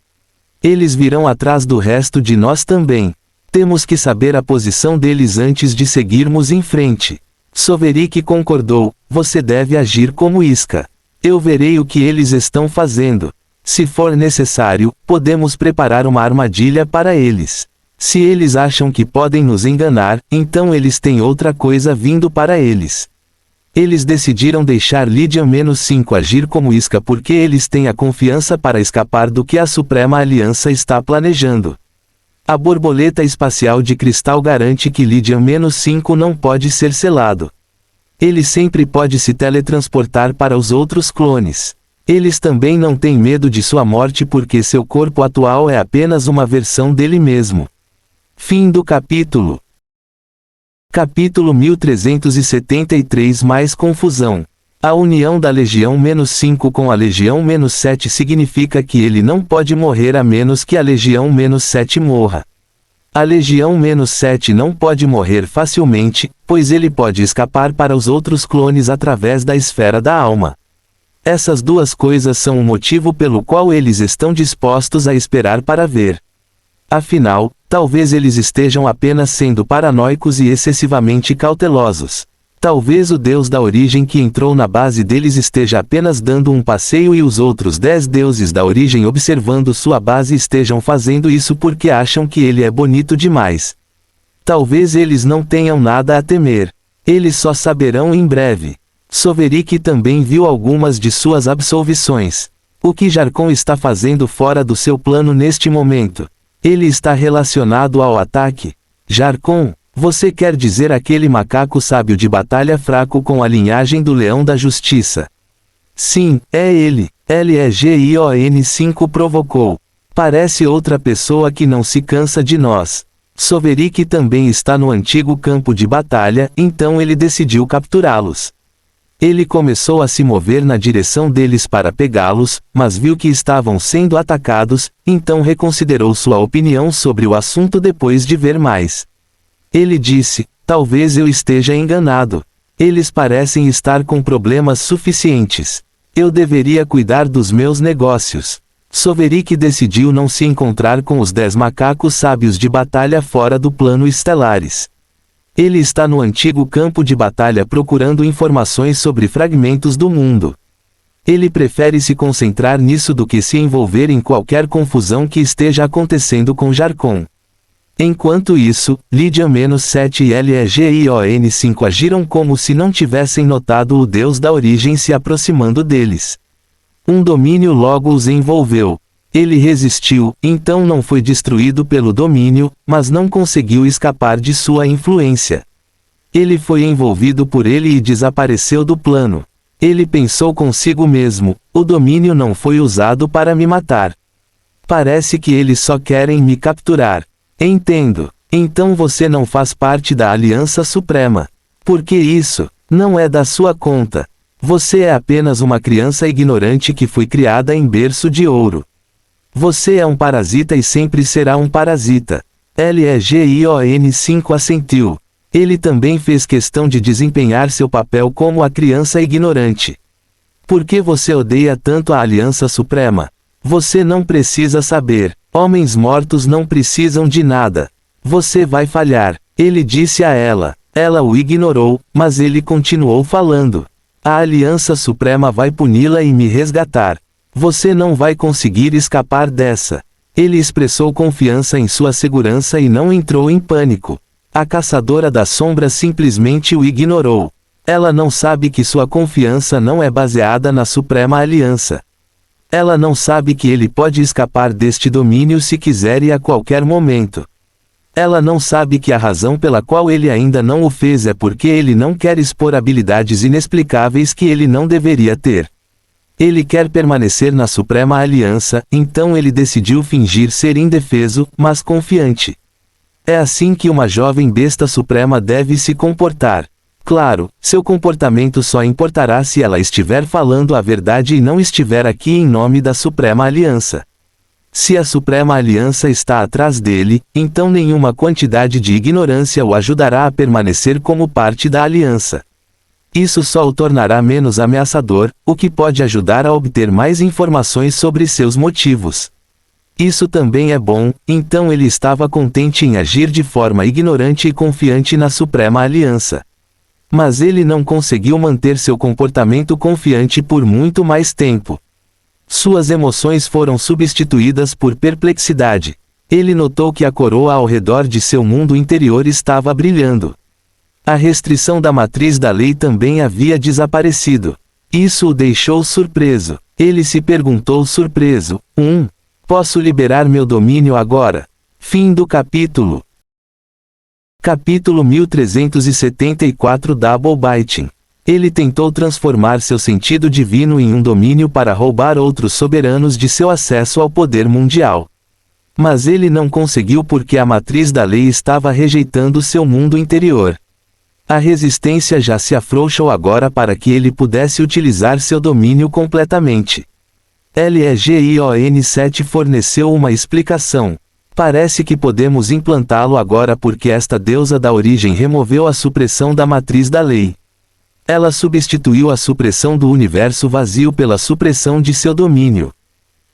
Eles virão atrás do resto de nós também. Temos que saber a posição deles antes de seguirmos em frente. Soverik concordou, você deve agir como isca. Eu verei o que eles estão fazendo. Se for necessário, podemos preparar uma armadilha para eles. Se eles acham que podem nos enganar, então eles têm outra coisa vindo para eles. Eles decidiram deixar Lydian-5 agir como isca porque eles têm a confiança para escapar do que a Suprema Aliança está planejando. A borboleta espacial de cristal garante que Lydian-5 não pode ser selado. Ele sempre pode se teletransportar para os outros clones. Eles também não têm medo de sua morte porque seu corpo atual é apenas uma versão dele mesmo. Fim do capítulo. Capítulo 1373 Mais confusão. A união da Legião-5 com a Legião-7 significa que ele não pode morrer a menos que a Legião-7 morra. A Legião-7 não pode morrer facilmente, pois ele pode escapar para os outros clones através da esfera da alma. Essas duas coisas são o motivo pelo qual eles estão dispostos a esperar para ver. Afinal, talvez eles estejam apenas sendo paranoicos e excessivamente cautelosos. Talvez o deus da origem que entrou na base deles esteja apenas dando um passeio e os outros 10 deuses da origem observando sua base estejam fazendo isso porque acham que ele é bonito demais. Talvez eles não tenham nada a temer. Eles só saberão em breve. Soverik também viu algumas de suas absolvições. O que Jarkon está fazendo fora do seu plano neste momento? Ele está relacionado ao ataque. Jarkon, você quer dizer aquele macaco sábio de batalha fraco com a linhagem do Leão da Justiça? Sim, é ele. LEGION 5 provocou. Parece outra pessoa que não se cansa de nós. Soverik também está no antigo campo de batalha, então ele decidiu capturá-los. Ele começou a se mover na direção deles para pegá-los, mas viu que estavam sendo atacados, então reconsiderou sua opinião sobre o assunto depois de ver mais. Ele disse, talvez eu esteja enganado. Eles parecem estar com problemas suficientes. Eu deveria cuidar dos meus negócios. Soverik decidiu não se encontrar com os 10 macacos sábios de batalha fora do plano Estelares. Ele está no antigo campo de batalha procurando informações sobre fragmentos do mundo. Ele prefere se concentrar nisso do que se envolver em qualquer confusão que esteja acontecendo com Jarkon. Enquanto isso, Lydian-7 e LEGION 5 agiram como se não tivessem notado o deus da origem se aproximando deles. Um domínio logo os envolveu. Ele resistiu, então não foi destruído pelo domínio, mas não conseguiu escapar de sua influência. Ele foi envolvido por ele e desapareceu do plano. Ele pensou consigo mesmo: o domínio não foi usado para me matar. Parece que eles só querem me capturar. Entendo. Então você não faz parte da Aliança Suprema. Porque isso não é da sua conta. Você é apenas uma criança ignorante que foi criada em berço de ouro. Você é um parasita e sempre será um parasita. Legion 5 assentiu. Ele também fez questão de desempenhar seu papel como a criança ignorante. Por que você odeia tanto a Aliança Suprema? Você não precisa saber. Homens mortos não precisam de nada. Você vai falhar. Ele disse a ela. Ela o ignorou, mas ele continuou falando. A Aliança Suprema vai puni-la e me resgatar. Você não vai conseguir escapar dessa. Ele expressou confiança em sua segurança e não entrou em pânico. A caçadora das sombras simplesmente o ignorou. Ela não sabe que sua confiança não é baseada na Suprema Aliança. Ela não sabe que ele pode escapar deste domínio se quiser e a qualquer momento. Ela não sabe que a razão pela qual ele ainda não o fez é porque ele não quer expor habilidades inexplicáveis que ele não deveria ter. Ele quer permanecer na Suprema Aliança, então ele decidiu fingir ser indefeso, mas confiante. É assim que uma jovem besta suprema deve se comportar. Claro, seu comportamento só importará se ela estiver falando a verdade e não estiver aqui em nome da Suprema Aliança. Se a Suprema Aliança está atrás dele, então nenhuma quantidade de ignorância o ajudará a permanecer como parte da Aliança. Isso só o tornará menos ameaçador, o que pode ajudar a obter mais informações sobre seus motivos. Isso também é bom, então ele estava contente em agir de forma ignorante e confiante na Suprema Aliança. Mas ele não conseguiu manter seu comportamento confiante por muito mais tempo. Suas emoções foram substituídas por perplexidade. Ele notou que a coroa ao redor de seu mundo interior estava brilhando. A restrição da matriz da lei também havia desaparecido. Isso o deixou surpreso. Ele se perguntou surpreso: posso liberar meu domínio agora? Fim do capítulo. Capítulo 1374 Double Biting. Ele tentou transformar seu sentido divino em um domínio para roubar outros soberanos de seu acesso ao poder mundial. Mas ele não conseguiu porque a matriz da lei estava rejeitando seu mundo interior. A resistência já se afrouxou agora para que ele pudesse utilizar seu domínio completamente. Legion 7 forneceu uma explicação. Parece que podemos implantá-lo agora porque esta deusa da origem removeu a supressão da matriz da lei. Ela substituiu a supressão do universo vazio pela supressão de seu domínio.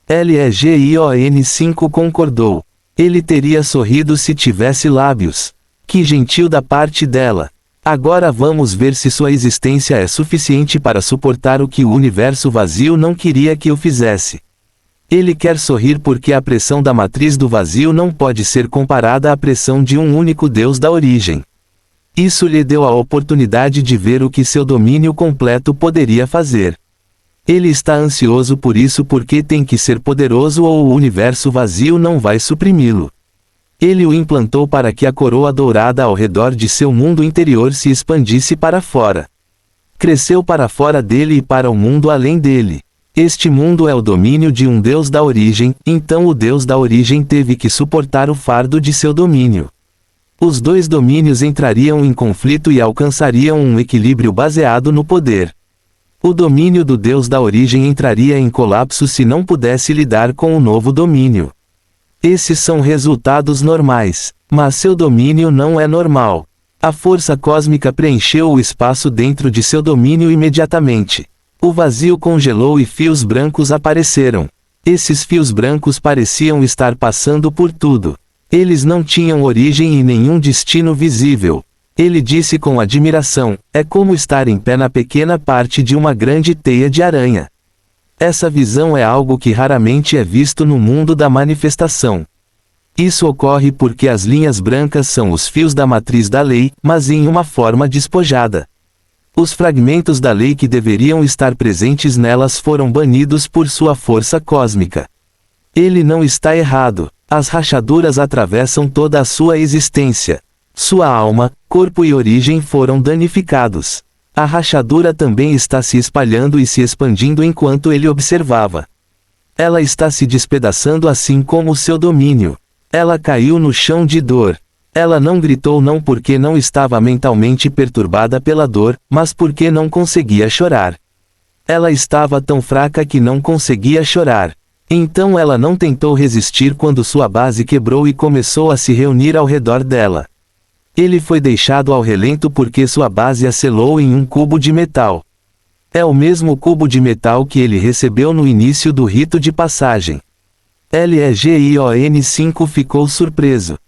Legion 5 concordou. Ele teria sorrido se tivesse lábios. Que gentil da parte dela. Agora vamos ver se sua existência é suficiente para suportar o que o universo vazio não queria que eu fizesse. Ele quer sorrir porque a pressão da matriz do vazio não pode ser comparada à pressão de um único Deus da origem. Isso lhe deu a oportunidade de ver o que seu domínio completo poderia fazer. Ele está ansioso por isso porque tem que ser poderoso ou o universo vazio não vai suprimi-lo. Ele o implantou para que a coroa dourada ao redor de seu mundo interior se expandisse para fora. Cresceu para fora dele e para o mundo além dele. Este mundo é o domínio de um Deus da origem, então o Deus da origem teve que suportar o fardo de seu domínio. Os dois domínios entrariam em conflito e alcançariam um equilíbrio baseado no poder. O domínio do Deus da origem entraria em colapso se não pudesse lidar com o novo domínio. Esses são resultados normais, mas seu domínio não é normal. A força cósmica preencheu o espaço dentro de seu domínio imediatamente. O vazio congelou e fios brancos apareceram. Esses fios brancos pareciam estar passando por tudo. Eles não tinham origem e nenhum destino visível. Ele disse com admiração: é como estar em pé na pequena parte de uma grande teia de aranha. Essa visão é algo que raramente é visto no mundo da manifestação. Isso ocorre porque as linhas brancas são os fios da matriz da lei, mas em uma forma despojada. Os fragmentos da lei que deveriam estar presentes nelas foram banidos por sua força cósmica. Ele não está errado. As rachaduras atravessam toda a sua existência. Sua alma, corpo e origem foram danificados. A rachadura também está se espalhando e se expandindo enquanto ele observava. Ela está se despedaçando assim como o seu domínio. Ela caiu no chão de dor. Ela não gritou não porque não estava mentalmente perturbada pela dor, mas porque não conseguia chorar. Ela estava tão fraca que não conseguia chorar. Então ela não tentou resistir quando sua base quebrou e começou a se reunir ao redor dela. Ele foi deixado ao relento porque sua base a selou em um cubo de metal. É o mesmo cubo de metal que ele recebeu no início do rito de passagem. Legion 5 ficou surpreso.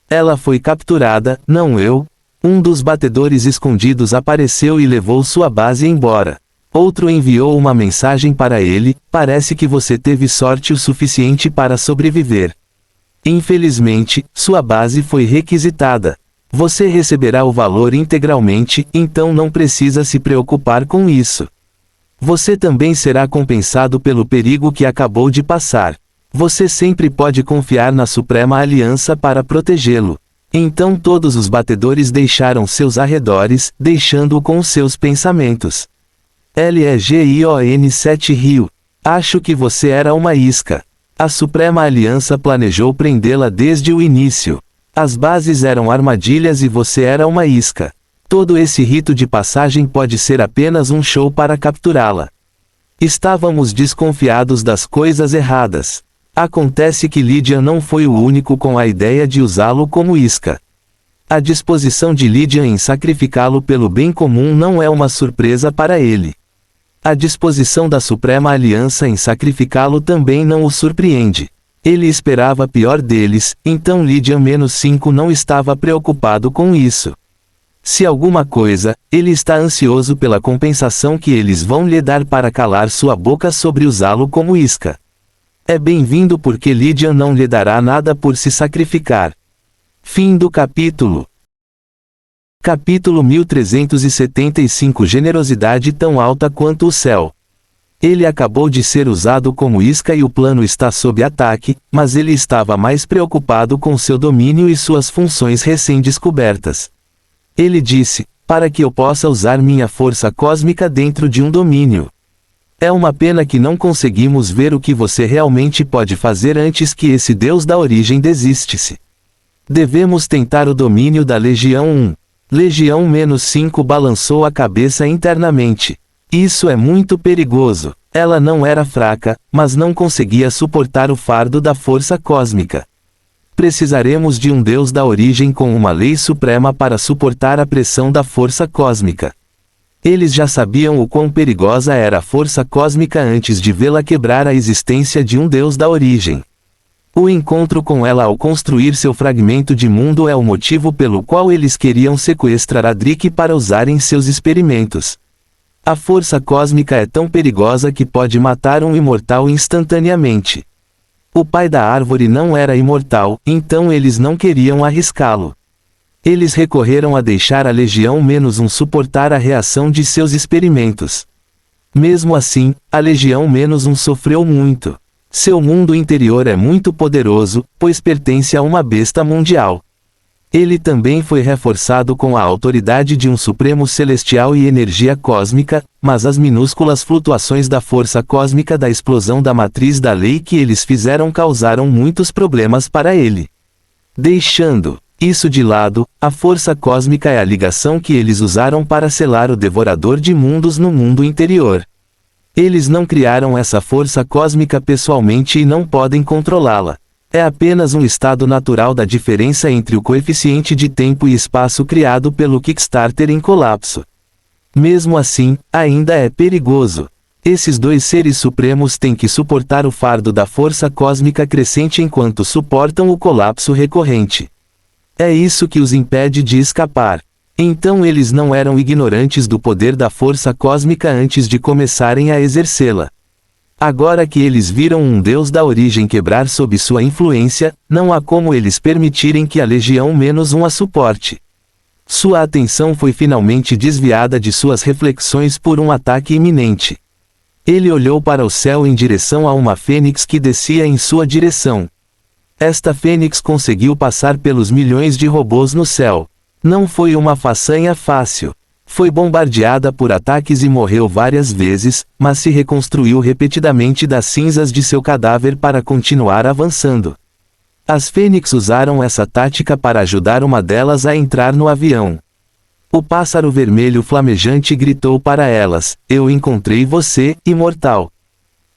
Ela foi capturada, não eu. Um dos batedores escondidos apareceu e levou sua base embora. Outro enviou uma mensagem para ele: parece que você teve sorte o suficiente para sobreviver. Infelizmente, sua base foi requisitada. Você receberá o valor integralmente, então não precisa se preocupar com isso. Você também será compensado pelo perigo que acabou de passar. Você sempre pode confiar na Suprema Aliança para protegê-lo. Então todos os batedores deixaram seus arredores, deixando-o com seus pensamentos. Legion 7 riu. Acho que você era uma isca. A Suprema Aliança planejou prendê-la desde o início. As bases eram armadilhas e você era uma isca. Todo esse rito de passagem pode ser apenas um show para capturá-la. Estávamos desconfiados das coisas erradas. Acontece que Lydian não foi o único com a ideia de usá-lo como isca. A disposição de Lydian em sacrificá-lo pelo bem comum não é uma surpresa para ele. A disposição da Suprema Aliança em sacrificá-lo também não o surpreende. Ele esperava pior deles, então Lydian-5 não estava preocupado com isso. Se alguma coisa, ele está ansioso pela compensação que eles vão lhe dar para calar sua boca sobre usá-lo como isca. É bem-vindo porque Lydian não lhe dará nada por se sacrificar. Fim do capítulo. Capítulo 1375 Generosidade tão alta quanto o céu. Ele acabou de ser usado como isca e o plano está sob ataque, mas ele estava mais preocupado com seu domínio e suas funções recém-descobertas. Ele disse: para que eu possa usar minha força cósmica dentro de um domínio. É uma pena que não conseguimos ver o que você realmente pode fazer antes que esse Deus da origem desistisse. Devemos tentar o domínio da Legião 1. Legião-5 balançou a cabeça internamente. Isso é muito perigoso. Ela não era fraca, mas não conseguia suportar o fardo da força cósmica. Precisaremos de um Deus da origem com uma lei suprema para suportar a pressão da força cósmica. Eles já sabiam o quão perigosa era a força cósmica antes de vê-la quebrar a existência de um Deus da origem. O encontro com ela ao construir seu fragmento de mundo é o motivo pelo qual eles queriam sequestrar Adric para usar em seus experimentos. A força cósmica é tão perigosa que pode matar um imortal instantaneamente. O pai da árvore não era imortal, então eles não queriam arriscá-lo. Eles recorreram a deixar a Legião-1 suportar a reação de seus experimentos. Mesmo assim, a Legião-1 sofreu muito. Seu mundo interior é muito poderoso, pois pertence a uma besta mundial. Ele também foi reforçado com a autoridade de um Supremo Celestial e energia cósmica, mas as minúsculas flutuações da força cósmica da explosão da matriz da lei que eles fizeram causaram muitos problemas para ele. Deixando isso de lado, a força cósmica é a ligação que eles usaram para selar o Devorador de Mundos no mundo interior. Eles não criaram essa força cósmica pessoalmente e não podem controlá-la. É apenas um estado natural da diferença entre o coeficiente de tempo e espaço criado pelo Kickstarter em colapso. Mesmo assim, ainda é perigoso. Esses dois seres supremos têm que suportar o fardo da força cósmica crescente enquanto suportam o colapso recorrente. É isso que os impede de escapar. Então eles não eram ignorantes do poder da força cósmica antes de começarem a exercê-la. Agora que eles viram um Deus da origem quebrar sob sua influência, não há como eles permitirem que a Legião-1 a suporte. Sua atenção foi finalmente desviada de suas reflexões por um ataque iminente. Ele olhou para o céu em direção a uma fênix que descia em sua direção. Esta fênix conseguiu passar pelos milhões de robôs no céu. Não foi uma façanha fácil. Foi bombardeada por ataques e morreu várias vezes, mas se reconstruiu repetidamente das cinzas de seu cadáver para continuar avançando. As Fênix usaram essa tática para ajudar uma delas a entrar no avião. O pássaro vermelho flamejante gritou para elas: "Eu encontrei você, imortal.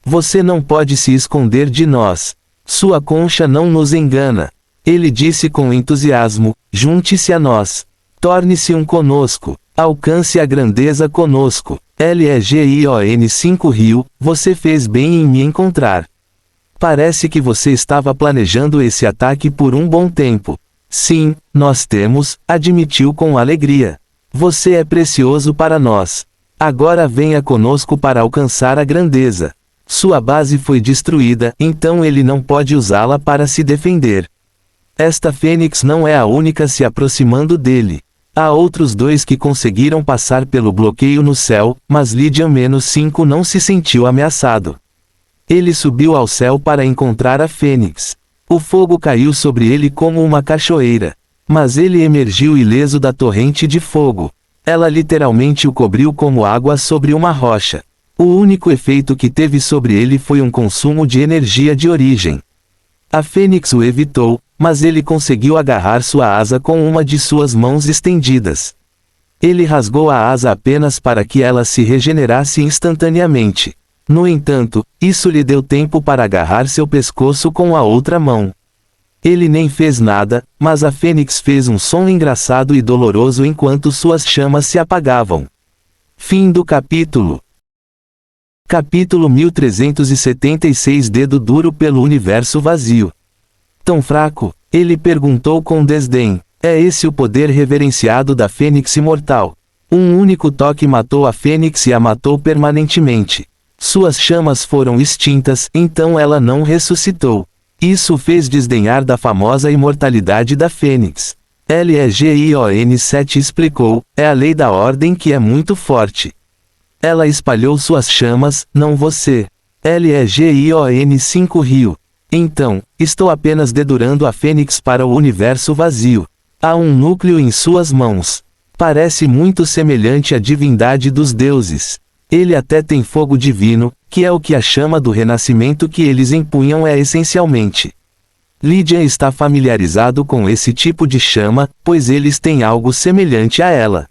Você não pode se esconder de nós. Sua concha não nos engana." Ele disse com entusiasmo: "Junte-se a nós. Torne-se um conosco. Alcance a grandeza conosco. Legion 5 Rio, você fez bem em me encontrar. Parece que você estava planejando esse ataque por um bom tempo." "Sim, nós temos", admitiu com alegria. "Você é precioso para nós. Agora venha conosco para alcançar a grandeza." Sua base foi destruída, então ele não pode usá-la para se defender. Esta Fênix não é a única se aproximando dele. Há outros dois que conseguiram passar pelo bloqueio no céu, mas Legion-5 não se sentiu ameaçado. Ele subiu ao céu para encontrar a Fênix. O fogo caiu sobre ele como uma cachoeira. Mas ele emergiu ileso da torrente de fogo. Ela literalmente o cobriu como água sobre uma rocha. O único efeito que teve sobre ele foi um consumo de energia de origem. A Fênix o evitou, mas ele conseguiu agarrar sua asa com uma de suas mãos estendidas. Ele rasgou a asa apenas para que ela se regenerasse instantaneamente. No entanto, isso lhe deu tempo para agarrar seu pescoço com a outra mão. Ele nem fez nada, mas a Fênix fez um som engraçado e doloroso enquanto suas chamas se apagavam. Fim do capítulo. Capítulo 1376 Dedo duro pelo universo vazio. Tão fraco? Ele perguntou com desdém. É esse o poder reverenciado da Fênix imortal? Um único toque matou a Fênix e a matou permanentemente. Suas chamas foram extintas, então ela não ressuscitou. Isso o fez desdenhar da famosa imortalidade da Fênix. Legion 7 explicou: "É a lei da ordem que é muito forte. Ela espalhou suas chamas, não você." Legion 5 Rio. "Então, estou apenas dedurando a Fênix para o universo vazio. Há um núcleo em suas mãos. Parece muito semelhante à divindade dos deuses. Ele até tem fogo divino, que é o que a chama do renascimento que eles empunham é essencialmente. Lydian está familiarizado com esse tipo de chama, pois eles têm algo semelhante a ela.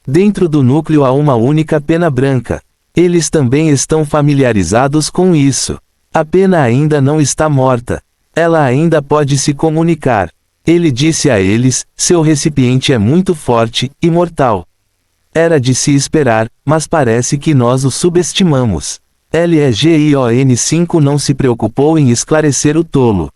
Dentro do núcleo há uma única pena branca. Eles também estão familiarizados com isso. A pena ainda não está morta. Ela ainda pode se comunicar." Ele disse a eles: "Seu recipiente é muito forte, imortal. Era de se esperar, mas parece que nós o subestimamos." Legion 5 não se preocupou em esclarecer o tolo.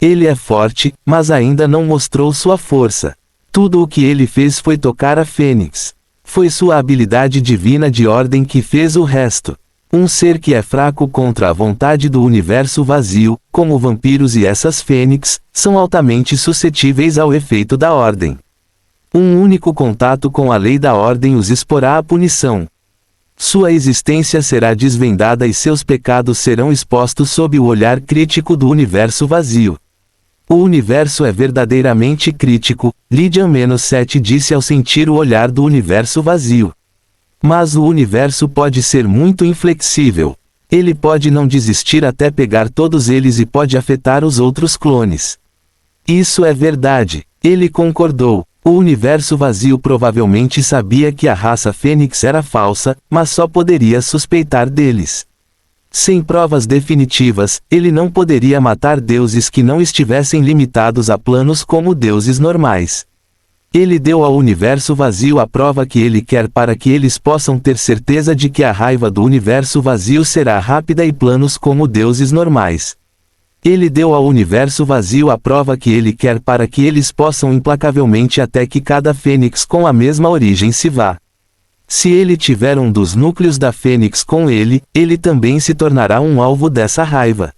Ele é forte, mas ainda não mostrou sua força. Tudo o que ele fez foi tocar a Fênix. Foi sua habilidade divina de ordem que fez o resto. Um ser que é fraco contra a vontade do universo vazio, como vampiros e essas Fênix, são altamente suscetíveis ao efeito da ordem. Um único contato com a lei da ordem os exporá à punição. Sua existência será desvendada e seus pecados serão expostos sob o olhar crítico do universo vazio. O universo é verdadeiramente crítico, Legion-7 disse ao sentir o olhar do universo vazio. Mas o universo pode ser muito inflexível. Ele pode não desistir até pegar todos eles e pode afetar os outros clones. Isso é verdade. Ele concordou. O universo vazio provavelmente sabia que a raça Fênix era falsa, mas só poderia suspeitar deles. Sem provas definitivas, ele não poderia matar deuses que não estivessem limitados a planos como deuses normais. Ele deu ao universo vazio a prova que ele quer para que eles possam ter certeza de que a raiva do universo vazio será rápida e planos como deuses normais. Ele deu ao universo vazio a prova que ele quer para que eles possam implacavelmente até que cada Fênix com a mesma origem se vá. Se ele tiver um dos núcleos da Fênix com ele, ele também se tornará um alvo dessa raiva.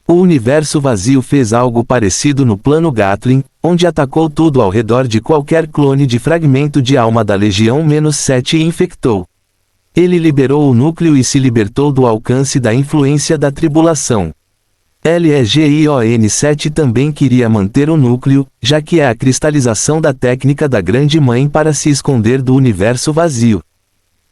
O universo vazio fez algo parecido no plano Gatling, onde atacou tudo ao redor de qualquer clone de fragmento de alma da Legião-7 e infectou. Ele liberou o núcleo e se libertou do alcance da influência da tribulação. Legion 7 também queria manter o núcleo, já que é a cristalização da técnica da Grande Mãe para se esconder do universo vazio.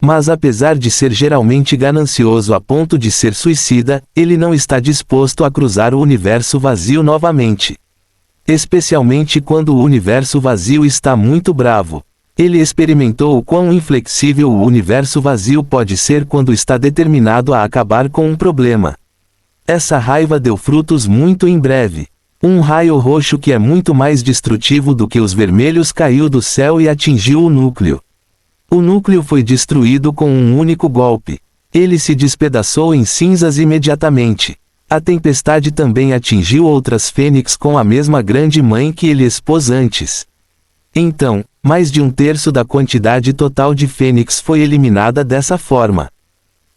Mas apesar de ser geralmente ganancioso a ponto de ser suicida, ele não está disposto a cruzar o universo vazio novamente. Especialmente quando o universo vazio está muito bravo. Ele experimentou o quão inflexível o universo vazio pode ser quando está determinado a acabar com um problema. Essa raiva deu frutos muito em breve. Um raio roxo que é muito mais destrutivo do que os vermelhos caiu do céu e atingiu o núcleo. O núcleo foi destruído com um único golpe. Ele se despedaçou em cinzas imediatamente. A tempestade também atingiu outras fênix com a mesma Grande Mãe que ele expôs antes. Então, mais de um terço da quantidade total de fênix foi eliminada dessa forma.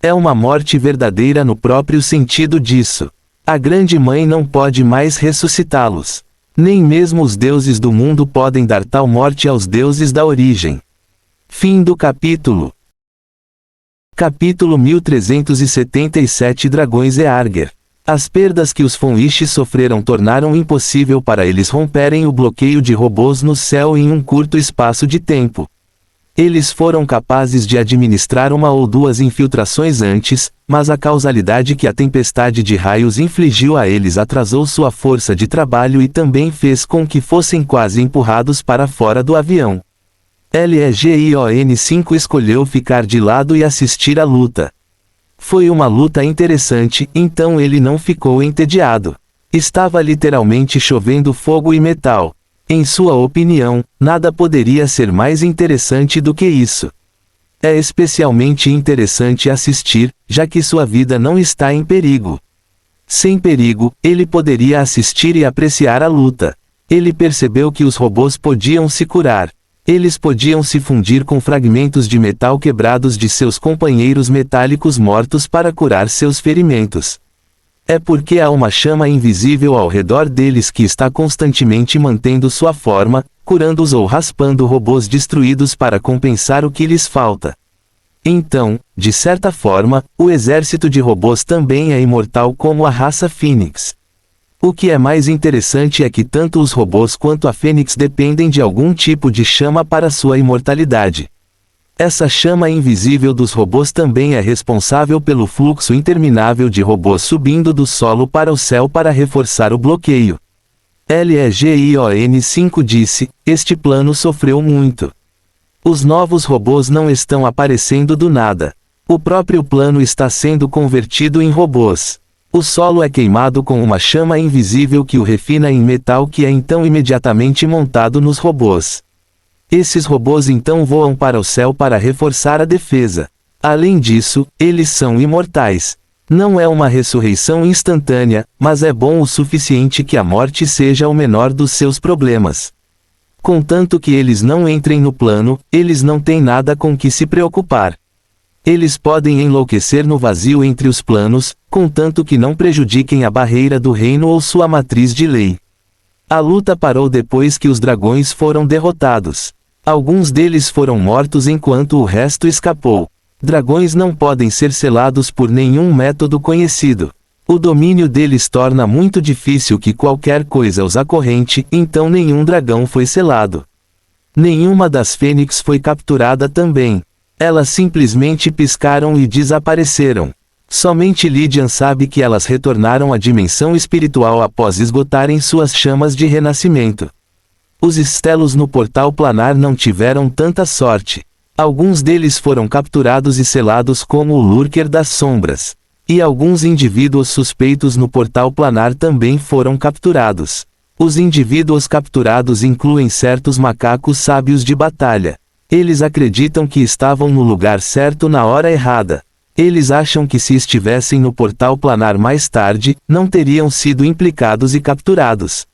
É uma morte verdadeira no próprio sentido disso. A Grande Mãe não pode mais ressuscitá-los. Nem mesmo os deuses do mundo podem dar tal morte aos deuses da origem. Fim do capítulo. Capítulo 1377 Dragões Earger. As perdas que os Fonish sofreram tornaram impossível para eles romperem o bloqueio de robôs no céu em um curto espaço de tempo. Eles foram capazes de administrar uma ou duas infiltrações antes, mas a causalidade que a tempestade de raios infligiu a eles atrasou sua força de trabalho e também fez com que fossem quase empurrados para fora do avião. Legion 5 escolheu ficar de lado e assistir à luta. Foi uma luta interessante, então ele não ficou entediado. Estava literalmente chovendo fogo e metal. Em sua opinião, nada poderia ser mais interessante do que isso. É especialmente interessante assistir, já que sua vida não está em perigo. Sem perigo, ele poderia assistir e apreciar a luta. Ele percebeu que os robôs podiam se curar. Eles podiam se fundir com fragmentos de metal quebrados de seus companheiros metálicos mortos para curar seus ferimentos. É porque há uma chama invisível ao redor deles que está constantemente mantendo sua forma, curando-os ou raspando robôs destruídos para compensar o que lhes falta. Então, de certa forma, o exército de robôs também é imortal como a raça Fênix. O que é mais interessante é que tanto os robôs quanto a Fênix dependem de algum tipo de chama para sua imortalidade. Essa chama invisível dos robôs também é responsável pelo fluxo interminável de robôs subindo do solo para o céu para reforçar o bloqueio. Legion 5 disse, este plano sofreu muito. Os novos robôs não estão aparecendo do nada. O próprio plano está sendo convertido em robôs. O solo é queimado com uma chama invisível que o refina em metal que é então imediatamente montado nos robôs. Esses robôs então voam para o céu para reforçar a defesa. Além disso, eles são imortais. Não é uma ressurreição instantânea, mas é bom o suficiente que a morte seja o menor dos seus problemas. Contanto que eles não entrem no plano, eles não têm nada com que se preocupar. Eles podem enlouquecer no vazio entre os planos, contanto que não prejudiquem a barreira do reino ou sua matriz de lei. A luta parou depois que os dragões foram derrotados. Alguns deles foram mortos enquanto o resto escapou. Dragões não podem ser selados por nenhum método conhecido. O domínio deles torna muito difícil que qualquer coisa os acorrente, então nenhum dragão foi selado. Nenhuma das fênix foi capturada também. Elas simplesmente piscaram e desapareceram. Somente Lydian sabe que elas retornaram à dimensão espiritual após esgotarem suas chamas de renascimento. Os estelos no portal planar não tiveram tanta sorte. Alguns deles foram capturados e selados como o Lurker das Sombras. E alguns indivíduos suspeitos no portal planar também foram capturados. Os indivíduos capturados incluem certos macacos sábios de batalha. Eles acreditam que estavam no lugar certo na hora errada. Eles acham que se estivessem no portal planar mais tarde, não teriam sido implicados e capturados.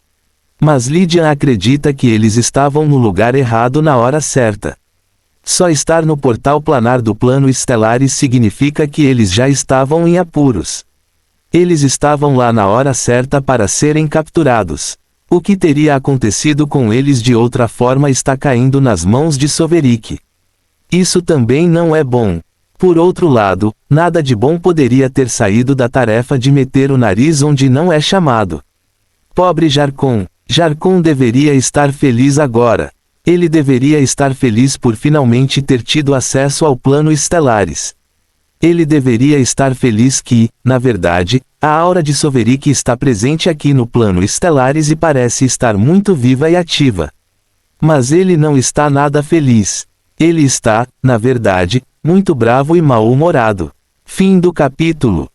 Mas Lydian acredita que eles estavam no lugar errado na hora certa. Só estar no portal planar do plano Stellaris significa que eles já estavam em apuros. Eles estavam lá na hora certa para serem capturados. O que teria acontecido com eles de outra forma está caindo nas mãos de Soverik. Isso também não é bom. Por outro lado, nada de bom poderia ter saído da tarefa de meter o nariz onde não é chamado. Pobre Jarcon. Jarcon deveria estar feliz agora. Ele deveria estar feliz por finalmente ter tido acesso ao plano Estelares. Ele deveria estar feliz que, na verdade, a aura de Soverick está presente aqui no plano Estelares e parece estar muito viva e ativa. Mas ele não está nada feliz. Ele está, na verdade, muito bravo e mal-humorado. Fim do capítulo.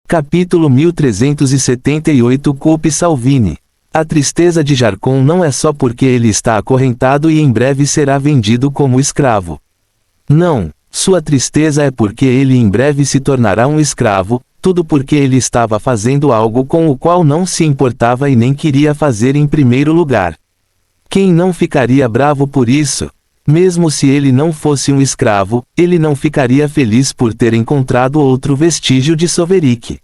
Capítulo 1378. Culpe Salvini. A tristeza de Jarcon não é só porque ele está acorrentado e em breve será vendido como escravo. Não, sua tristeza é porque ele em breve se tornará um escravo, tudo porque ele estava fazendo algo com o qual não se importava e nem queria fazer em primeiro lugar. Quem não ficaria bravo por isso? Mesmo se ele não fosse um escravo, ele não ficaria feliz por ter encontrado outro vestígio de Soverick.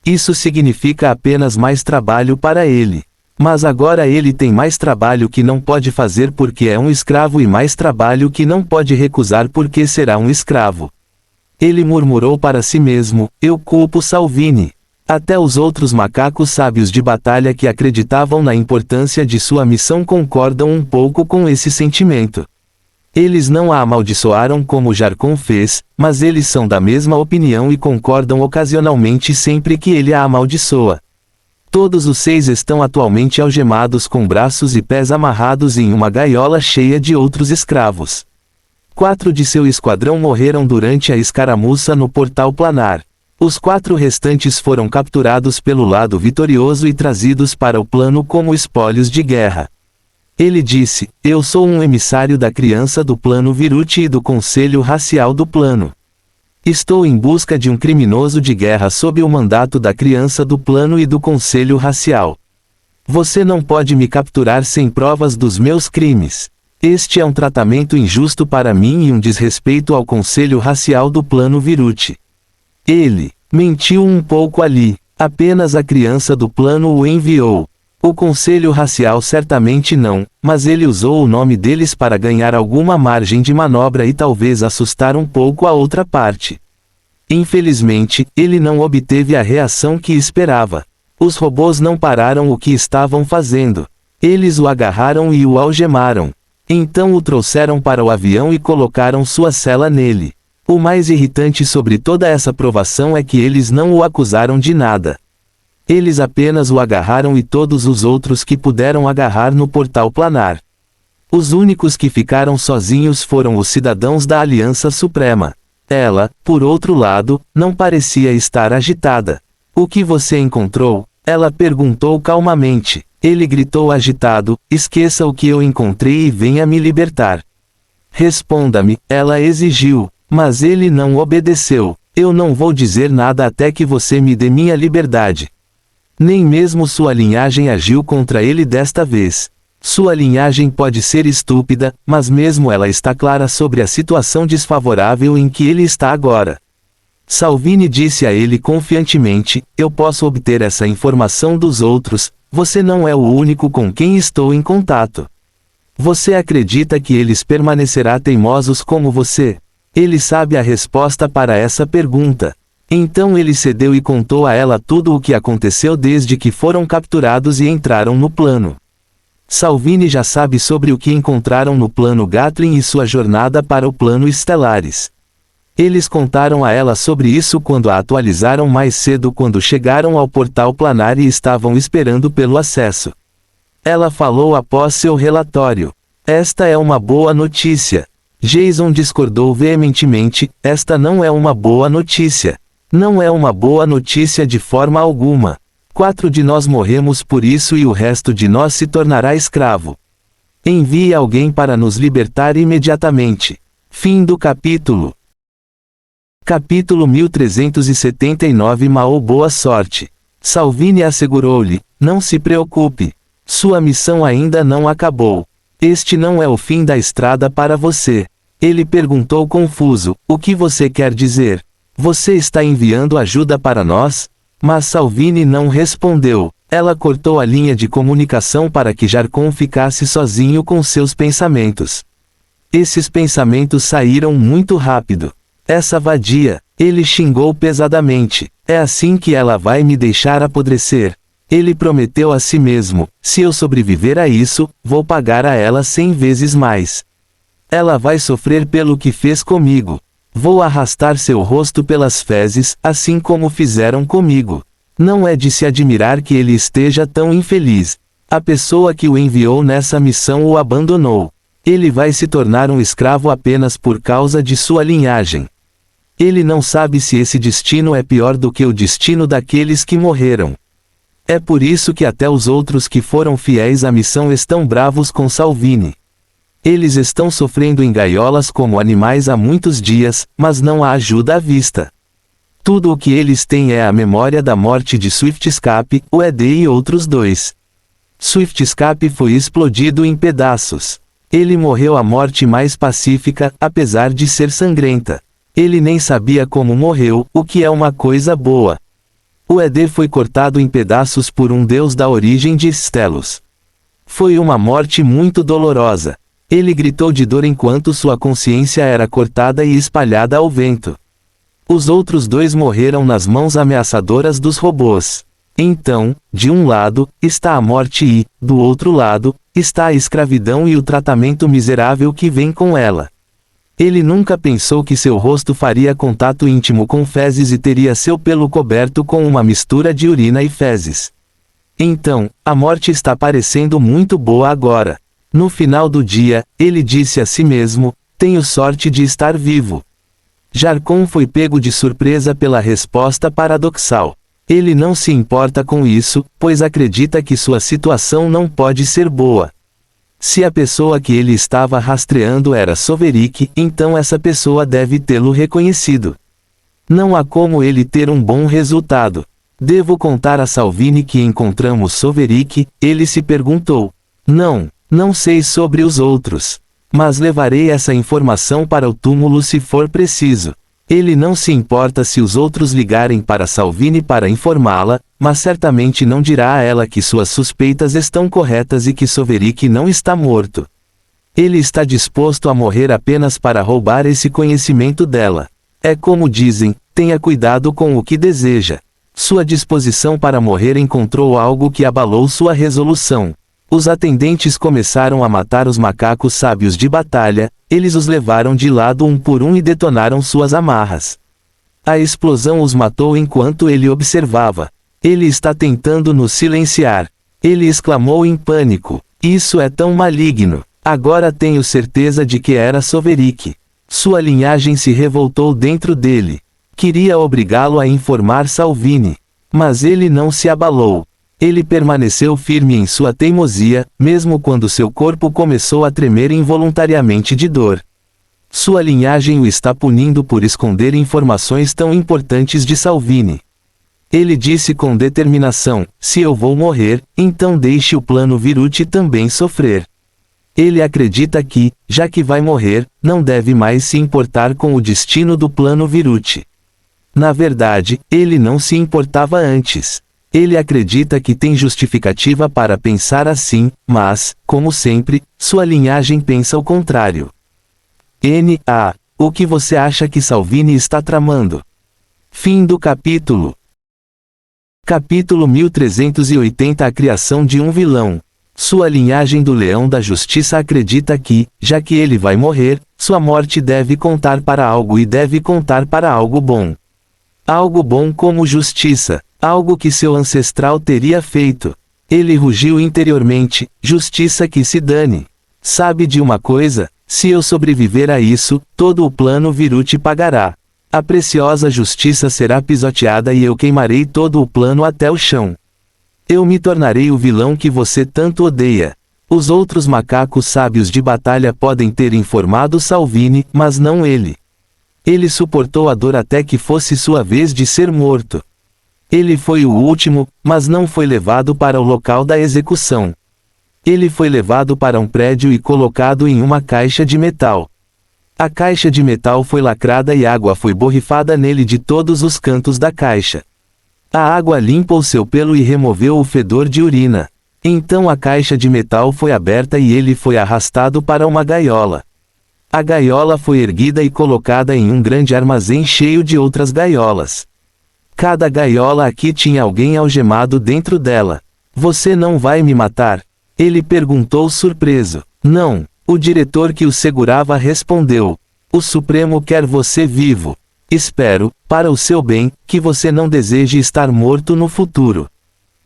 Isso significa apenas mais trabalho para ele. Mas agora ele tem mais trabalho que não pode fazer porque é um escravo e mais trabalho que não pode recusar porque será um escravo. Ele murmurou para si mesmo: eu culpo Salvini. Até os outros macacos sábios de batalha que acreditavam na importância de sua missão concordam um pouco com esse sentimento. Eles não a amaldiçoaram como Jarcon fez, mas eles são da mesma opinião e concordam ocasionalmente sempre que ele a amaldiçoa. Todos os 6 estão atualmente algemados com braços e pés amarrados em uma gaiola cheia de outros escravos. 4 de seu esquadrão morreram durante a escaramuça no portal planar. Os 4 restantes foram capturados pelo lado vitorioso e trazidos para o plano como espólios de guerra. Ele disse: eu sou um emissário da criança do plano Viruti e do conselho racial do plano. Estou em busca de um criminoso de guerra sob o mandato da criança do plano e do conselho racial. Você não pode me capturar sem provas dos meus crimes. Este é um tratamento injusto para mim e um desrespeito ao conselho racial do plano Viruti. Ele mentiu um pouco ali. Apenas a criança do plano o enviou. O conselho racial certamente não, mas ele usou o nome deles para ganhar alguma margem de manobra e talvez assustar um pouco a outra parte. Infelizmente, ele não obteve a reação que esperava. Os robôs não pararam o que estavam fazendo. Eles o agarraram e o algemaram. Então o trouxeram para o avião e colocaram sua cela nele. O mais irritante sobre toda essa provação é que eles não o acusaram de nada. Eles apenas o agarraram e todos os outros que puderam agarrar no portal planar. Os únicos que ficaram sozinhos foram os cidadãos da Aliança Suprema. Ela, por outro lado, não parecia estar agitada. O que você encontrou? Ela perguntou calmamente. Ele gritou agitado: esqueça o que eu encontrei e venha me libertar. Responda-me, ela exigiu. Mas ele não obedeceu. Eu não vou dizer nada até que você me dê minha liberdade. Nem mesmo sua linhagem agiu contra ele desta vez. Sua linhagem pode ser estúpida, mas mesmo ela está clara sobre a situação desfavorável em que ele está agora. Salvini disse a ele confiantemente: eu posso obter essa informação dos outros, você não é o único com quem estou em contato. Você acredita que eles permanecerão teimosos como você? Ele sabe a resposta para essa pergunta. Então ele cedeu e contou a ela tudo o que aconteceu desde que foram capturados e entraram no plano. Salvini já sabe sobre o que encontraram no plano Gatling e sua jornada para o plano Estelares. Eles contaram a ela sobre isso quando a atualizaram mais cedo quando chegaram ao portal planar e estavam esperando pelo acesso. Ela falou após seu relatório: esta é uma boa notícia. Jason discordou veementemente: esta não é uma boa notícia. Não é uma boa notícia de forma alguma. 4 de nós morremos por isso e o resto de nós se tornará escravo. Envie alguém para nos libertar imediatamente. Fim do capítulo. Capítulo 1379. Mao, boa sorte. Salvini assegurou-lhe: não se preocupe. Sua missão ainda não acabou. Este não é o fim da estrada para você. Ele perguntou confuso: o que você quer dizer? Você está enviando ajuda para nós? Mas Salvini não respondeu. Ela cortou a linha de comunicação para que Jarcon ficasse sozinho com seus pensamentos. Esses pensamentos saíram muito rápido. Essa vadia, ele xingou pesadamente, é assim que ela vai me deixar apodrecer. Ele prometeu a si mesmo, se eu sobreviver a isso, vou pagar a ela 100 vezes mais. Ela vai sofrer pelo que fez comigo. Vou arrastar seu rosto pelas fezes, assim como fizeram comigo. Não é de se admirar que ele esteja tão infeliz. A pessoa que o enviou nessa missão o abandonou. Ele vai se tornar um escravo apenas por causa de sua linhagem. Ele não sabe se esse destino é pior do que o destino daqueles que morreram. É por isso que até os outros que foram fiéis à missão estão bravos com Salvini. Eles estão sofrendo em gaiolas como animais há muitos dias, mas não há ajuda à vista. Tudo o que eles têm é a memória da morte de Swiftescape, o ED e outros dois. Swiftescape foi explodido em pedaços. Ele morreu a morte mais pacífica, apesar de ser sangrenta. Ele nem sabia como morreu, o que é uma coisa boa. O ED foi cortado em pedaços por um deus da origem de Stelos. Foi uma morte muito dolorosa. Ele gritou de dor enquanto sua consciência era cortada e espalhada ao vento. Os outros dois morreram nas mãos ameaçadoras dos robôs. Então, de um lado, está a morte e, do outro lado, está a escravidão e o tratamento miserável que vem com ela. Ele nunca pensou que seu rosto faria contato íntimo com fezes e teria seu pelo coberto com uma mistura de urina e fezes. Então, a morte está parecendo muito boa agora. No final do dia, ele disse a si mesmo, tenho sorte de estar vivo. Jarcon foi pego de surpresa pela resposta paradoxal. Ele não se importa com isso, pois acredita que sua situação não pode ser boa. Se a pessoa que ele estava rastreando era Soverik, então essa pessoa deve tê-lo reconhecido. Não há como ele ter um bom resultado. Devo contar a Salvini que encontramos Soverik, ele se perguntou. Não sei sobre os outros. Mas levarei essa informação para o túmulo se for preciso. Ele não se importa se os outros ligarem para Salvini para informá-la, mas certamente não dirá a ela que suas suspeitas estão corretas e que Soverik não está morto. Ele está disposto a morrer apenas para roubar esse conhecimento dela. É como dizem, tenha cuidado com o que deseja. Sua disposição para morrer encontrou algo que abalou sua resolução. Os atendentes começaram a matar os macacos sábios de batalha, eles os levaram de lado um por um e detonaram suas amarras. A explosão os matou enquanto ele observava. Ele está tentando nos silenciar. Ele exclamou em pânico. Isso é tão maligno. Agora tenho certeza de que era Soverik. Sua linhagem se revoltou dentro dele. Queria obrigá-lo a informar Salvini. Mas ele não se abalou. Ele permaneceu firme em sua teimosia, mesmo quando seu corpo começou a tremer involuntariamente de dor. Sua linhagem o está punindo por esconder informações tão importantes de Salvini. Ele disse com determinação, se eu vou morrer, então deixe o plano Viruti também sofrer. Ele acredita que, já que vai morrer, não deve mais se importar com o destino do plano Viruti. Na verdade, ele não se importava antes. Ele acredita que tem justificativa para pensar assim, mas, como sempre, sua linhagem pensa o contrário. O que você acha que Salvini está tramando? Fim do capítulo. Capítulo 1380 A criação de um vilão. Sua linhagem do Leão da Justiça acredita que, já que ele vai morrer, sua morte deve contar para algo e deve contar para algo bom. Algo bom como justiça. Algo que seu ancestral teria feito. Ele rugiu interiormente, justiça que se dane. Sabe de uma coisa? Se eu sobreviver a isso, todo o plano Viruti pagará. A preciosa justiça será pisoteada e eu queimarei todo o plano até o chão. Eu me tornarei o vilão que você tanto odeia. Os outros macacos sábios de batalha podem ter informado Salvini, mas não ele. Ele suportou a dor até que fosse sua vez de ser morto. Ele foi o último, mas não foi levado para o local da execução. Ele foi levado para um prédio e colocado em uma caixa de metal. A caixa de metal foi lacrada e água foi borrifada nele de todos os cantos da caixa. A água limpou seu pelo e removeu o fedor de urina. Então a caixa de metal foi aberta e ele foi arrastado para uma gaiola. A gaiola foi erguida e colocada em um grande armazém cheio de outras gaiolas. Cada gaiola aqui tinha alguém algemado dentro dela. Você não vai me matar? Ele perguntou surpreso. Não, o diretor que o segurava respondeu. O Supremo quer você vivo. Espero, para o seu bem, que você não deseje estar morto no futuro.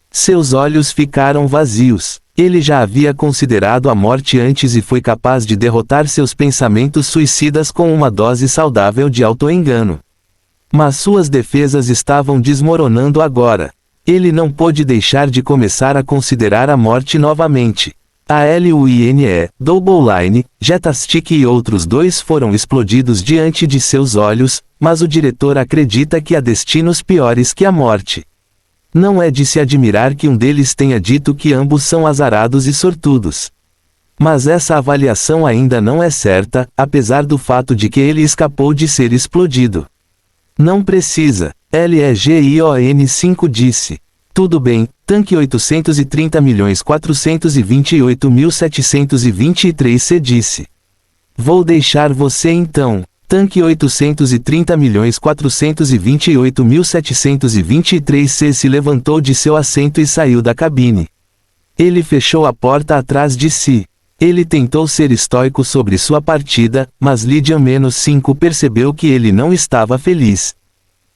Seus olhos ficaram vazios. Ele já havia considerado a morte antes e foi capaz de derrotar seus pensamentos suicidas com uma dose saudável de autoengano. Mas suas defesas estavam desmoronando agora. Ele não pôde deixar de começar a considerar a morte novamente. A LUINE, Double Line, Jetastic e outros dois foram explodidos diante de seus olhos, mas o diretor acredita que há destinos piores que a morte. Não é de se admirar que um deles tenha dito que ambos são azarados e sortudos. Mas essa avaliação ainda não é certa, apesar do fato de que ele escapou de ser explodido. Não precisa, LEGION5 disse. Tudo bem, tanque 830.428.723 disse. Vou deixar você então. Tanque 830.428.723 se levantou de seu assento e saiu da cabine. Ele fechou a porta atrás de si. Ele tentou ser estoico sobre sua partida, mas Lydian-5 percebeu que ele não estava feliz.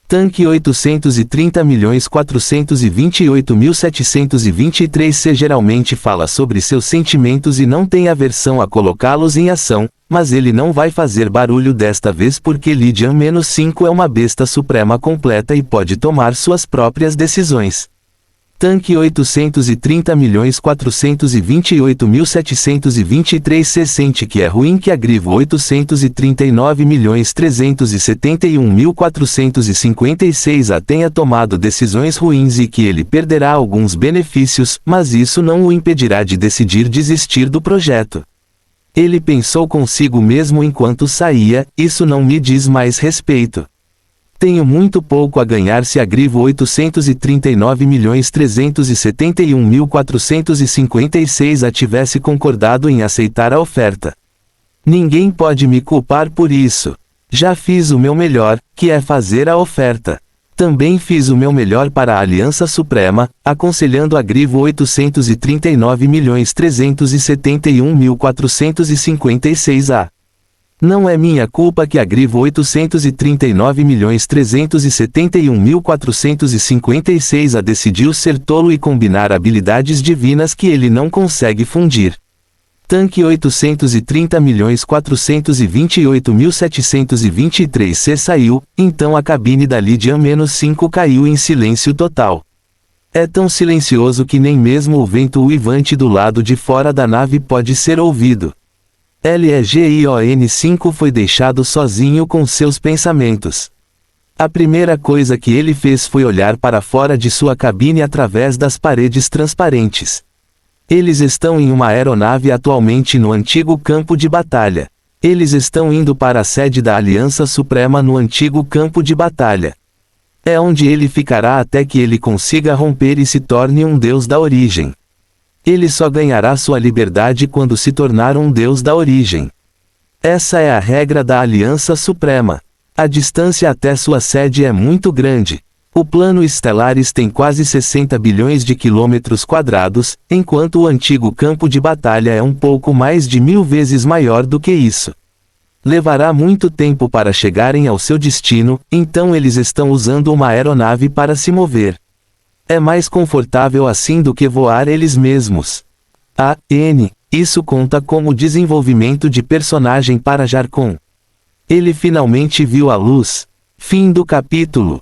Tanque 830.428.723 geralmente fala sobre seus sentimentos e não tem aversão a colocá-los em ação, mas ele não vai fazer barulho desta vez porque Lydian-5 é uma besta suprema completa e pode tomar suas próprias decisões. Tanque 830.428.723 sente que é ruim que a Grivo 839.371.456 a tenha tomado decisões ruins e que ele perderá alguns benefícios, mas isso não o impedirá de decidir desistir do projeto. Ele pensou consigo mesmo enquanto saía, isso não me diz mais respeito. Tenho muito pouco a ganhar se a Grivo 839.371.456 a tivesse concordado em aceitar a oferta. Ninguém pode me culpar por isso. Já fiz o meu melhor, que é fazer a oferta. Também fiz o meu melhor para a Aliança Suprema, aconselhando a Grivo 839.371.456 a. Não é minha culpa que a Grivo 839.371.456 a decidiu ser tolo e combinar habilidades divinas que ele não consegue fundir. Tanque 830.428.723 saiu, então a cabine da Lydian-5 caiu em silêncio total. É tão silencioso que nem mesmo o vento uivante do lado de fora da nave pode ser ouvido. LEGION5 foi deixado sozinho com seus pensamentos. A primeira coisa que ele fez foi olhar para fora de sua cabine através das paredes transparentes. Eles estão em uma aeronave atualmente no antigo campo de batalha. Eles estão indo para a sede da Aliança Suprema no antigo campo de batalha. É onde ele ficará até que ele consiga romper e se torne um deus da origem. Ele só ganhará sua liberdade quando se tornar um deus da origem. Essa é a regra da Aliança Suprema. A distância até sua sede é muito grande. O plano Stellaris tem quase 60 bilhões de quilômetros quadrados, enquanto o antigo campo de batalha é um pouco mais de 1000 vezes maior do que isso. Levará muito tempo para chegarem ao seu destino, então eles estão usando uma aeronave para se mover. É mais confortável assim do que voar eles mesmos. Isso conta como desenvolvimento de personagem para Jarkon. Ele finalmente viu a luz. Fim do capítulo.